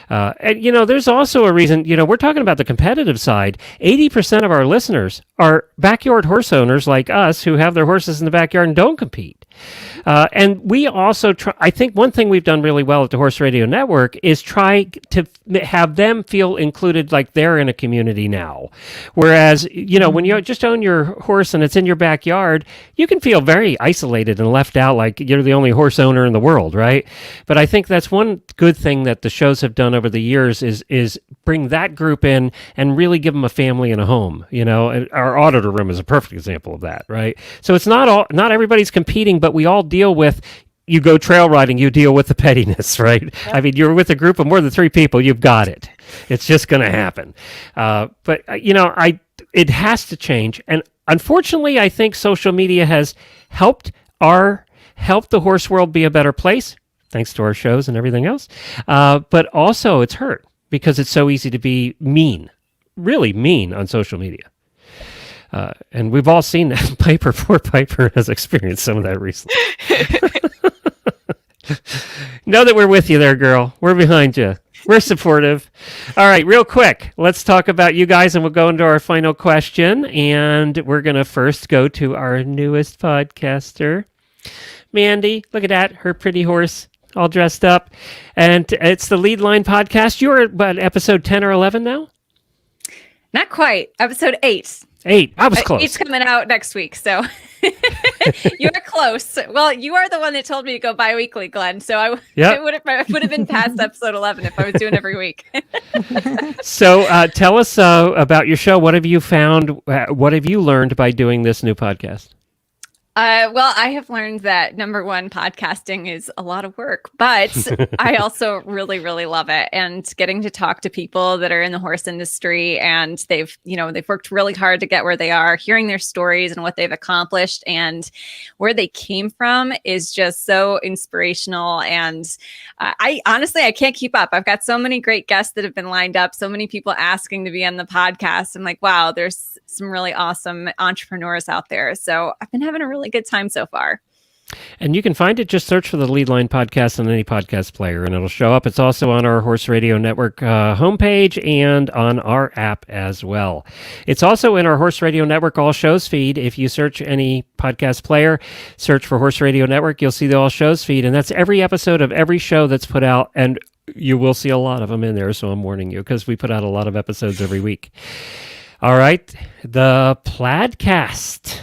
there's also a reason, we're talking about the competitive side. 80% of our listeners are backyard horse owners like us who have their horses in the backyard and don't compete. And we also try, I think one thing we've done really well at the Horse Radio Network is try to have them feel included like they're in a community now. Whereas, when you just own your horse and it's in your backyard, you can feel very isolated and left out like you're the only horse owner in the world, right? But I think that's one good thing that the shows have done over the years is bring that group in and really give them a family and a home. Our auditor room is a perfect example of that, right? So it's not everybody's competing, but we all deal with, you go trail riding, you deal with the pettiness, right? Yep. I mean, you're with a group of more than 3 people, you've got it. It's just going to happen. But it has to change. And unfortunately, I think social media has helped the horse world be a better place, thanks to our shows and everything else. But also it's hurt because it's so easy to be mean, really mean on social media. And we've all seen that. Poor Piper has experienced some of that recently. Know that we're with you there, girl. We're behind you. We're supportive. All right, real quick, let's talk about you guys, and we'll go into our final question. And we're going to first go to our newest podcaster, Mandee. Look at that, her pretty horse, all dressed up. And it's the Lead Line podcast. You're at episode 10 or 11 now? Not quite. Episode 8. 8. I was close. 8's coming out next week, so you're close. Well, you are the one that told me to go bi-weekly, Glenn. So it would have been past episode 11 if I was doing every week. So tell us about your show. What have you found? What have you learned by doing this new podcast? Well, I have learned that number one, podcasting is a lot of work, but I also really, really love it. And getting to talk to people that are in the horse industry and they've worked really hard to get where they are, hearing their stories and what they've accomplished and where they came from is just so inspirational. And I can't keep up. I've got so many great guests that have been lined up, so many people asking to be on the podcast. I'm like, wow, there's some really awesome entrepreneurs out there. So I've been having a really good time so far. And you can find it, just search for the Lead Line podcast on any podcast player and it'll show up. It's also on our Horse Radio Network homepage and on our app as well. It's also in our Horse Radio Network All Shows feed. If you search any podcast player, search for Horse Radio Network, you'll see the All Shows feed. And that's every episode of every show that's put out. And you will see a lot of them in there. So I'm warning you because we put out a lot of episodes every week. All right, the Plaidcast.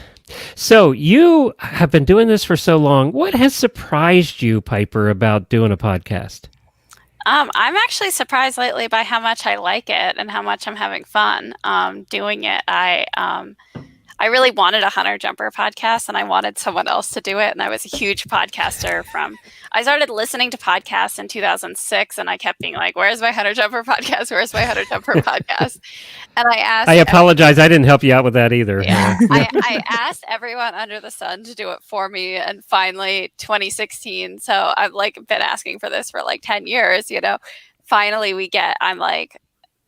So you have been doing this for so long. What has surprised you, Piper, about doing a podcast? I'm actually surprised lately by how much I like it and how much I'm having fun doing it. I really wanted a hunter jumper podcast and I wanted someone else to do it. And I was a huge podcaster I started listening to podcasts in 2006 and I kept being like, where's my hunter jumper podcast? Where's my hunter jumper podcast? And I asked. I apologize. I didn't help you out with that either. Yeah. I asked everyone under the sun to do it for me. And finally 2016. So I've been asking for this for 10 years, finally I'm like,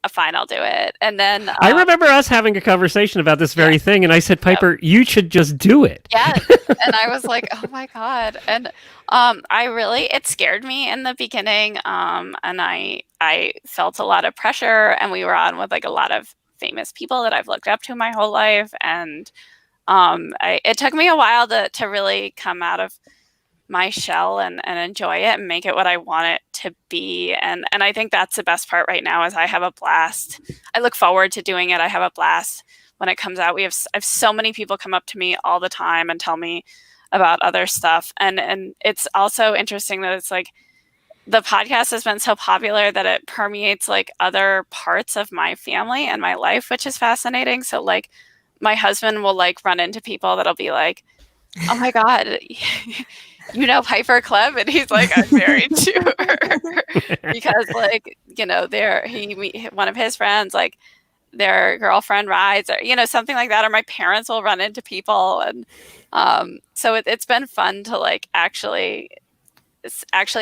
fine, I'll do it. And then I remember us having a conversation about this very thing, and I said, Piper, you should just do it. Yes. And I was like, oh my God. And it scared me in the beginning. And I felt a lot of pressure, and we were on with like a lot of famous people that I've looked up to my whole life. And it took me a while to really come out of my shell and enjoy it and make it what I want it to be. And I think that's the best part right now is I have a blast. I look forward to doing it. I have a blast when it comes out. I have so many people come up to me all the time and tell me about other stuff. And it's also interesting that it's like the podcast has been so popular that it permeates like other parts of my family and my life, which is fascinating. So like my husband will like run into people that'll be like, oh my God, you know Piper Klemm? And he's like, I'm married to her. Because like, you know, one of his friends, like their girlfriend rides, or, you know, something like that. Or my parents will run into people. And so it's been fun to like actually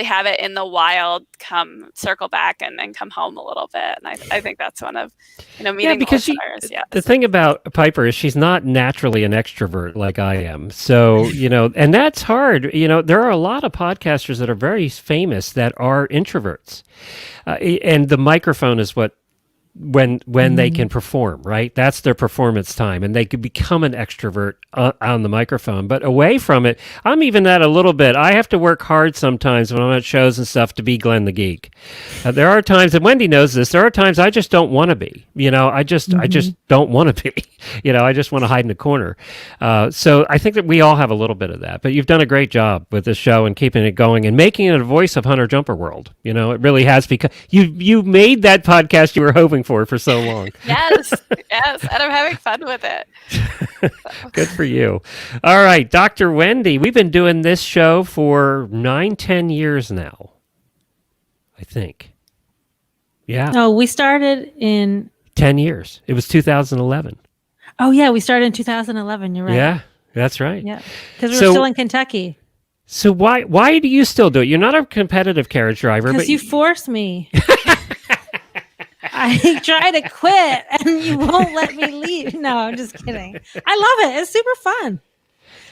have it in the wild come circle back and come home a little bit. And I think that's one of, you know, meeting because the listeners. The thing about Piper is she's not naturally an extrovert like I am. So, you know, and that's hard. You know, there are a lot of podcasters that are very famous that are introverts. And the microphone is when they can perform, right? That's their performance time, and they could become an extrovert on the microphone. But away from it, I'm even that a little bit. I have to work hard sometimes when I'm at shows and stuff to be Glenn the Geek. There are times, and Wendy knows this, there are times I just don't want to be. You know, I just don't want to be. You know, I just want to hide in a corner. So I think that we all have a little bit of that. But you've done a great job with this show and keeping it going and making it a voice of Hunter Jumper World. You know, it really has, because you made that podcast you were hoping for so long. Yes, and I'm having fun with it. Good for you. All right, Dr. Wendy, we've been doing this show for 9-10 years now, I think. Yeah. No, we started in 10 years. It was 2011. Oh yeah, we started in 2011. You're right. Yeah, that's right. Yeah, because we were still in Kentucky. So why do you still do it? You're not a competitive carriage driver, because you force me. I try to quit and you won't let me leave. No, I'm just kidding. I love it. It's super fun.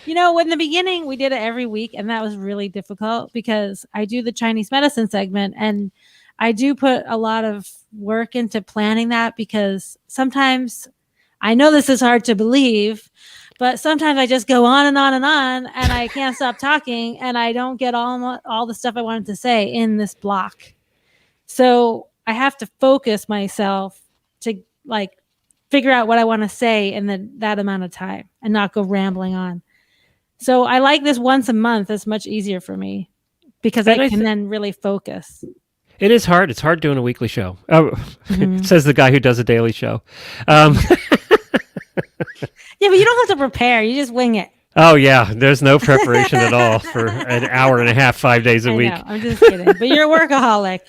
You know, in the beginning, we did it every week, and that was really difficult because I do the Chinese medicine segment, and I do put a lot of work into planning that, because sometimes I know this is hard to believe, but sometimes I just go on and on and on, and I can't stop talking, and I don't get all the stuff I wanted to say in this block. So I have to focus myself to like figure out what I want to say in that amount of time and not go rambling on. So I like this once a month. It's much easier for me because I can then really focus. It is hard. It's hard doing a weekly show. Oh, says the guy who does a daily show. Yeah, but you don't have to prepare. You just wing it. Oh, yeah. There's no preparation at all for an hour and a half, 5 days a week. I know, I'm just kidding. But you're a workaholic.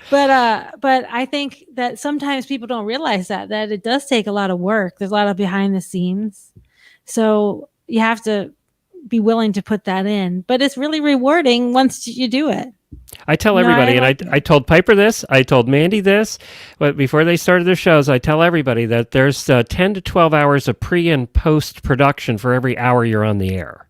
But I think that sometimes people don't realize that it does take a lot of work. There's a lot of behind the scenes. So you have to be willing to put that in. But it's really rewarding once you do it. I tell everybody, and I told Piper this, I told Mandee this, but before they started their shows, I tell everybody that there's 10 to 12 hours of pre and post production for every hour you're on the air.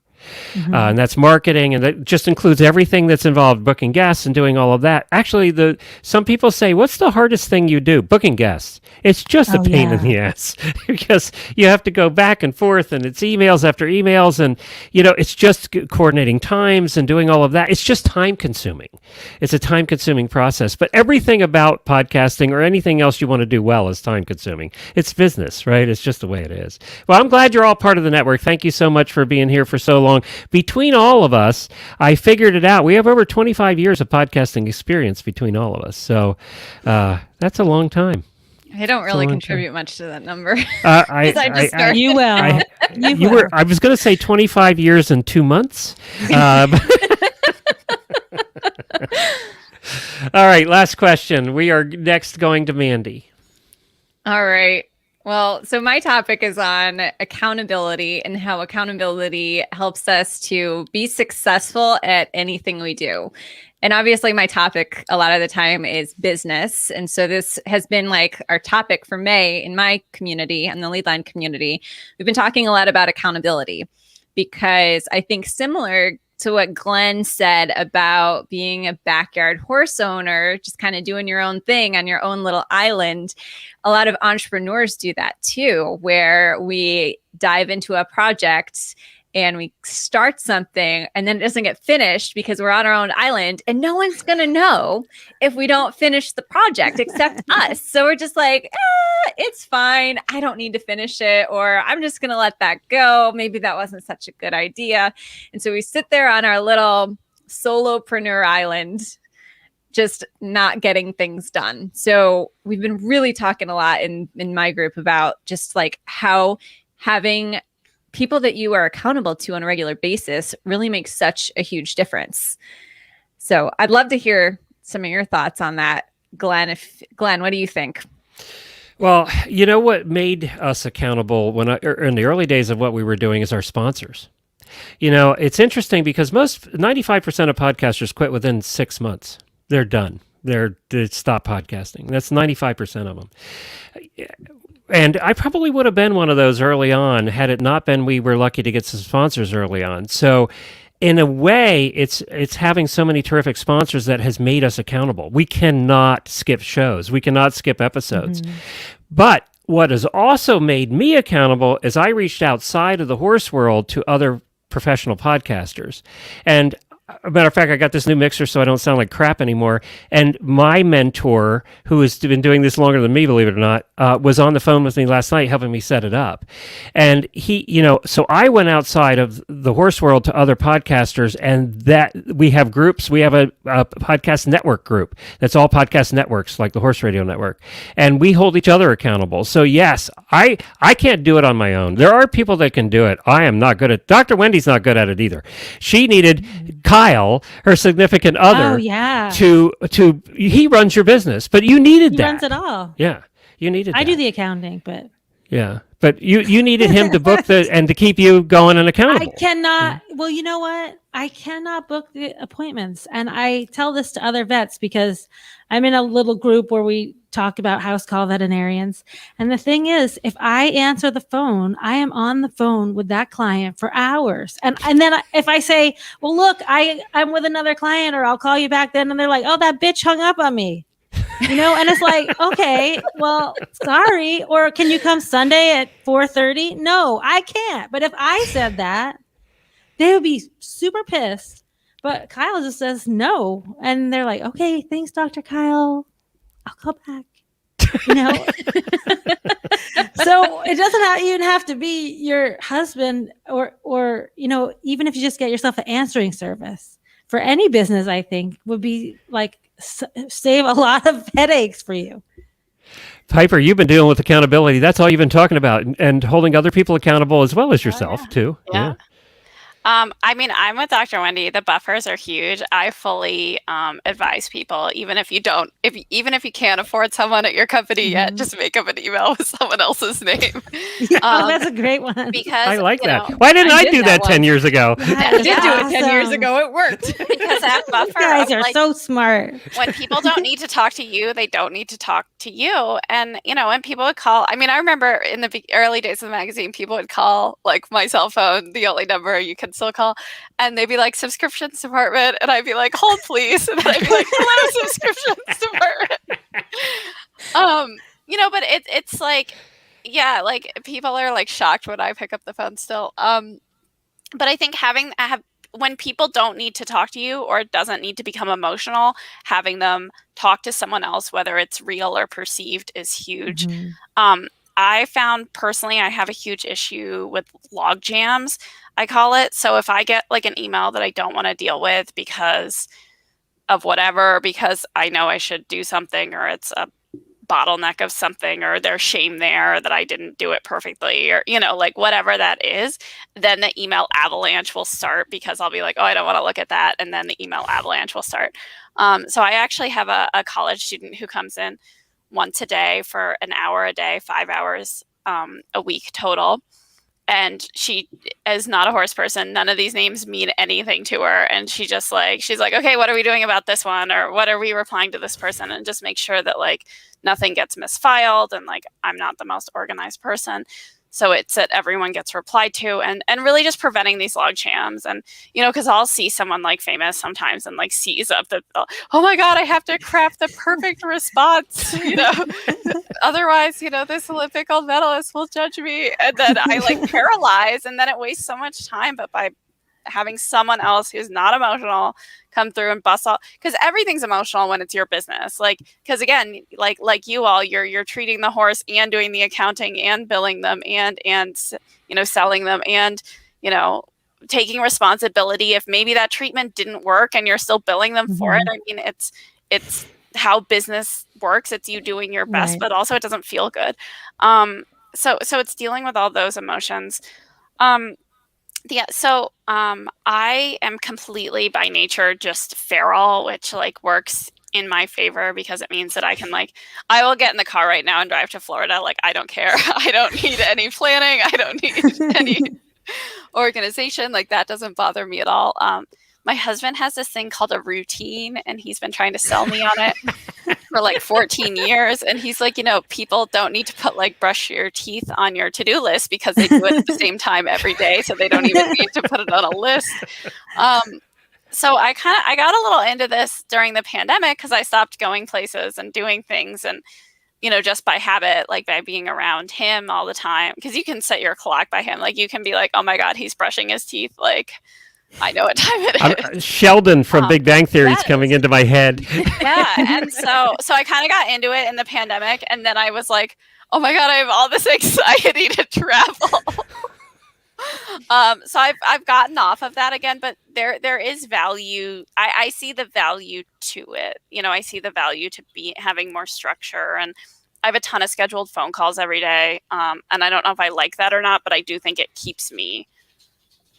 And that's marketing, and that just includes everything that's involved, booking guests and doing all of that. Actually, some people say, what's the hardest thing you do? Booking guests. It's just a pain in the ass because you have to go back and forth, and it's emails after emails, and you know, it's just coordinating times and doing all of that. It's just time consuming. It's a time consuming process, but everything about podcasting or anything else you want to do well is time consuming. It's business, right? It's just the way it is. Well, I'm glad you're all part of the network. Thank you so much for being here for so long. Between all of us, I figured it out. We have over 25 years of podcasting experience between all of us. So that's a long time. I don't really contribute much to that number. You will. I was going to say 25 years and 2 months. All right, last question. We are next going to Mandee. All right. Well, so my topic is on accountability and how accountability helps us to be successful at anything we do. And obviously my topic a lot of the time is business. And so this has been like our topic for May in my community and the Lead Line community. We've been talking a lot about accountability because I think similar to what Glenn said about being a backyard horse owner, just kind of doing your own thing on your own little island. A lot of entrepreneurs do that too, where we dive into a project and we start something and then it doesn't get finished because we're on our own island and no one's going to know if we don't finish the project except us. So we're just like, it's fine. I don't need to finish it, or I'm just going to let that go. Maybe that wasn't such a good idea. And so we sit there on our little solopreneur island, just not getting things done. So we've been really talking a lot in my group about just like how having people that you are accountable to on a regular basis really makes such a huge difference. So I'd love to hear some of your thoughts on that. Glenn, what do you think? Well, you know what made us accountable in the early days of what we were doing is our sponsors. You know, it's interesting because 95% of podcasters quit within 6 months. They're done. They stop podcasting. That's 95% of them. And I probably would have been one of those early on had it not been we were lucky to get some sponsors early on. So in a way, it's having so many terrific sponsors that has made us accountable. We cannot skip shows. We cannot skip episodes. Mm-hmm. But what has also made me accountable is I reached outside of the horse world to other professional podcasters. And a matter of fact, I got this new mixer so I don't sound like crap anymore. And my mentor, who has been doing this longer than me, believe it or not, was on the phone with me last night helping me set it up. And he, so I went outside of the horse world to other podcasters, and that we have groups. We have a podcast network group that's all podcast networks like the Horse Radio Network. And we hold each other accountable. So yes, I can't do it on my own. There are people that can do it. I am not good at Dr. Wendy's not good at it either. She needed Kyle, her significant other, he runs your business, but you needed that. He runs it all. Yeah, you needed that. I do the accounting, but... Yeah, but you needed him to book and to keep you going and accountable. I cannot, well, you know what? I cannot book the appointments. And I tell this to other vets because I'm in a little group where we talk about house call veterinarians. And the thing is, if I answer the phone, I am on the phone with that client for hours. And then if I say, well, look, I'm with another client, or I'll call you back then. And they're like, oh, that bitch hung up on me. And it's like, okay, well, sorry. Or can you come Sunday at 4:30? No, I can't. But if I said that, they would be super pissed. But Kyle just says no. And they're like, okay, thanks, Dr. Kyle. I'll call back. So it doesn't even have to be your husband or even if you just get yourself an answering service for any business, I think would be like, save a lot of headaches for you. Piper, you've been dealing with accountability. That's all you've been talking about, and holding other people accountable as well as yourself too. Yeah. I mean, I'm with Dr. Wendy. The buffers are huge. I fully advise people, even if you can't afford someone at your company yet, just make up an email with someone else's name. That's a great one. Because I like that. Why didn't I do that 10 years ago? I did do it 10 years ago. It worked. Because that buffer. You guys are so smart. When people don't need to talk to you, they don't need to talk to you. And, when people would call, I mean, I remember in the early days of the magazine, people would call like my cell phone, the only number you can still call, and they'd be like, subscriptions department, and I'd be like, hold please, and then I'd be like, hello, subscriptions department. But it's like, yeah, like people are like shocked when I pick up the phone still. But I think when people don't need to talk to you, or it doesn't need to become emotional, having them talk to someone else, whether it's real or perceived, is huge. Mm-hmm. I found personally, I have a huge issue with log jams, I call it. So if I get like an email that I don't want to deal with because of whatever, because I know I should do something, or it's a bottleneck of something, or there's shame there that I didn't do it perfectly, or, like whatever that is, then the email avalanche will start, because I'll be like, oh, I don't want to look at that. And then the email avalanche will start. So I actually have a college student who comes in once a day for an hour a day, 5 hours a week total. and she is not a horse person. None of these names mean anything to her. And she's like, okay, what are we doing about this one? Or what are we replying to this person? And just make sure that like nothing gets misfiled. And like, I'm not the most organized person. So it's that everyone gets replied to, and really just preventing these log jams. And, you know, because I'll see someone like famous sometimes and like seize up oh my God, I have to craft the perfect response, you know, otherwise, you know, this Olympic gold medalist will judge me. And then I like paralyze, and then it wastes so much time. But by having someone else who's not emotional come through and bust all, because everything's emotional when it's your business. Like, because again, like you all, you're treating the horse and doing the accounting and billing them and you know, selling them and, you know, taking responsibility if maybe that treatment didn't work and you're still billing them for it. I mean, it's how business works. It's you doing your best, but also it doesn't feel good. So it's dealing with all those emotions. Yeah, so I am completely by nature just feral, which like works in my favor because it means that I can like, I will get in the car right now and drive to Florida. Like, I don't care. I don't need any planning. I don't need any organization. Like, that doesn't bother me at all. My husband has this thing called a routine, and he's been trying to sell me on it for like 14 years. And he's like, you know, people don't need to put like brush your teeth on your to-do list because they do it at the same time every day. So they don't even need to put it on a list. So I got a little into this during the pandemic because I stopped going places and doing things. And, you know, just by habit, like by being around him all the time, because you can set your clock by him. Like you can be like, oh my God, he's brushing his teeth. Like, I know what time it is. Sheldon from Big Bang Theory is coming into my head. Yeah. And so I kind of got into it in the pandemic. And then I was like, oh my God, I have all this anxiety to travel. So I've gotten off of that again, but there is value. I see the value to it. You know, I see the value to having more structure, and I have a ton of scheduled phone calls every day. And I don't know if I like that or not, but I do think it keeps me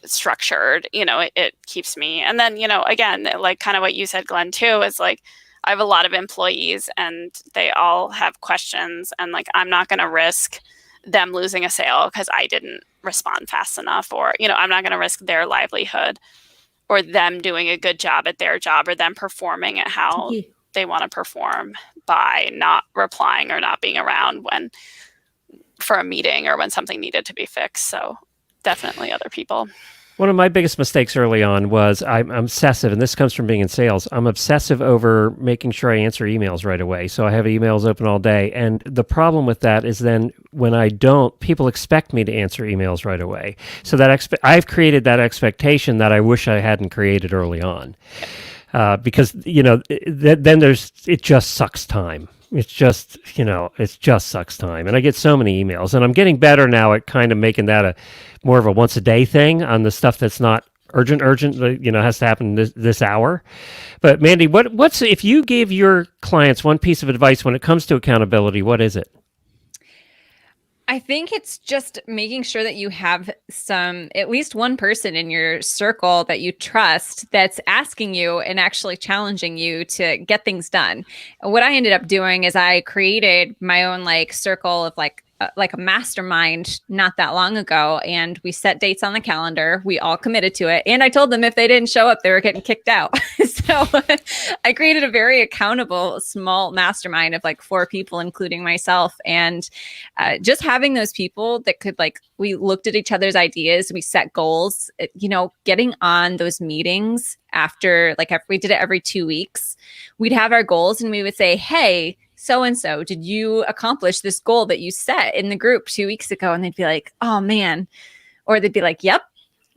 structured. You know, it keeps me. And then, you know, again, like kind of what you said, Glenn, too, is like, I have a lot of employees and they all have questions, and like, I'm not going to risk them losing a sale because I didn't respond fast enough, or, you know, I'm not going to risk their livelihood or them doing a good job at their job or them performing at how they want to perform by not replying or not being around for a meeting or when something needed to be fixed. So definitely other people. One of my biggest mistakes early on was I'm obsessive, and this comes from being in sales. I'm obsessive over making sure I answer emails right away. So I have emails open all day. And the problem with that is then when I don't, people expect me to answer emails right away. So that I've created that expectation that I wish I hadn't created early on. Because, you know, then it just sucks time. It's just, you know, it just sucks time. And I get so many emails, and I'm getting better now at kind of making that more of a once a day thing on the stuff that's not urgent, you know, has to happen this hour. But Mandee, what's if you gave your clients one piece of advice when it comes to accountability, what is it? I think it's just making sure that you have at least one person in your circle that you trust that's asking you and actually challenging you to get things done. What I ended up doing is I created my own like circle of like a mastermind not that long ago, and we set dates on the calendar. We all committed to it, and I told them if they didn't show up, they were getting kicked out. So I created a very accountable small mastermind of like 4 people, including myself, and just having those people that could like, we looked at each other's ideas, we set goals, you know, getting on those meetings after we did it every 2 weeks. We'd have our goals and we would say, hey, so-and-so, did you accomplish this goal that you set in the group 2 weeks ago? And they'd be like, oh man. Or they'd be like, yep.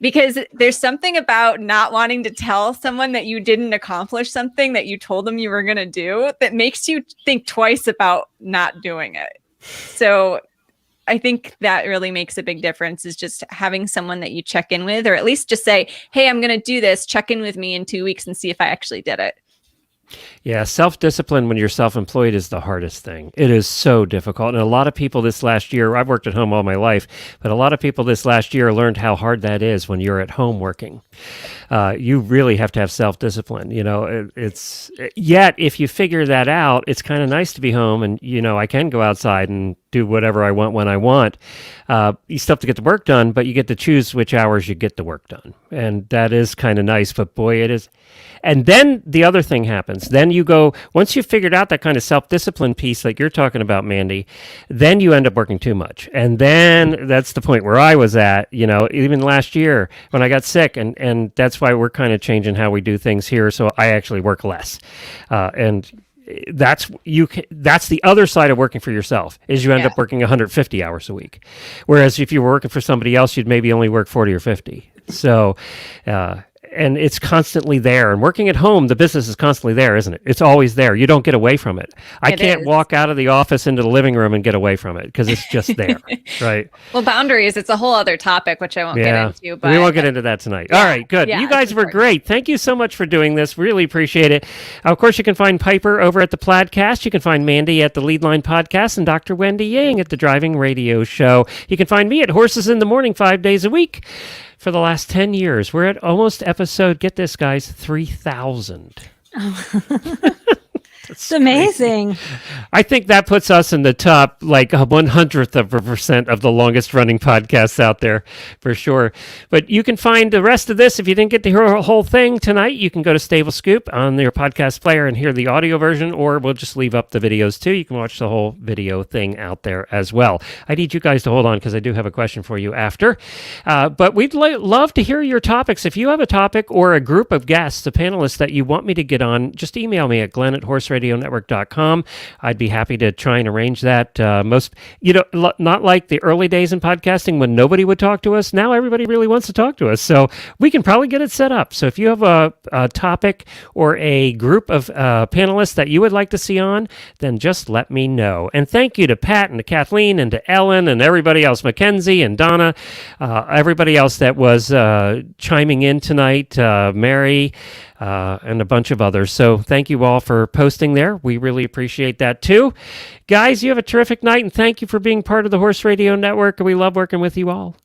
Because there's something about not wanting to tell someone that you didn't accomplish something that you told them you were going to do that makes you think twice about not doing it. So I think that really makes a big difference, is just having someone that you check in with, or at least just say, hey, I'm going to do this. Check in with me in 2 weeks and see if I actually did it. Yeah, self-discipline when you're self-employed is the hardest thing. It is so difficult. And a lot of people this last year, I've worked at home all my life, but a lot of people this last year learned how hard that is when you're at home working. You really have to have self-discipline. It's yet if you figure that out, it's kind of nice to be home and, I can go outside and do whatever I want when I want. You still have to get the work done, but you get to choose which hours you get the work done. And that is kind of nice, but boy, it is. And then the other thing happens. Then you go, once you've figured out that kind of self-discipline piece like you're talking about, Mandee, then you end up working too much. And then that's the point where I was at, even last year when I got sick. And that's why we're kind of changing how we do things here. So I actually work less. And that's the other side of working for yourself is you end up working 150 hours a week. Whereas if you were working for somebody else, you'd maybe only work 40 or 50. So, and it's constantly there. And working at home, the business is constantly there, isn't it? It's always there. You don't get away from it. I can't walk out of the office into the living room and get away from it because it's just there, right? Well, boundaries, it's a whole other topic, which I won't get into. But we won't get into that tonight. All right, good. You guys were great. Thank you so much for doing this. Really appreciate it. Of course, you can find Piper over at the Plaidcast. You can find Mandee at the Lead Line Podcast and Dr. Wendy Yang at the Driving Radio Show. You can find me at Horses in the Morning 5 days a week. For the last 10 years. We're at almost episode, get this, guys, 3,000. It's amazing. I think that puts us in the top, like 100% of the longest running podcasts out there, for sure. But you can find the rest of this. If you didn't get to hear a whole thing tonight, you can go to Stable Scoop on your podcast player and hear the audio version, or we'll just leave up the videos too. You can watch the whole video thing out there as well. I need you guys to hold on because I do have a question for you after. But we'd love to hear your topics. If you have a topic or a group of guests, a panelist that you want me to get on, just email me at glenn@horseradionetwork.com. I'd be happy to try and arrange that. Not like the early days in podcasting when nobody would talk to us. Now everybody really wants to talk to us. So we can probably get it set up. So if you have a topic or a group of panelists that you would like to see on, then just let me know. And thank you to Pat and to Kathleen and to Ellen and everybody else, Mackenzie and Donna, everybody else that was chiming in tonight, Mary, and a bunch of others. So thank you all for posting there. We really appreciate that too. Guys, you have a terrific night, and thank you for being part of the Horse Radio Network. We love working with you all.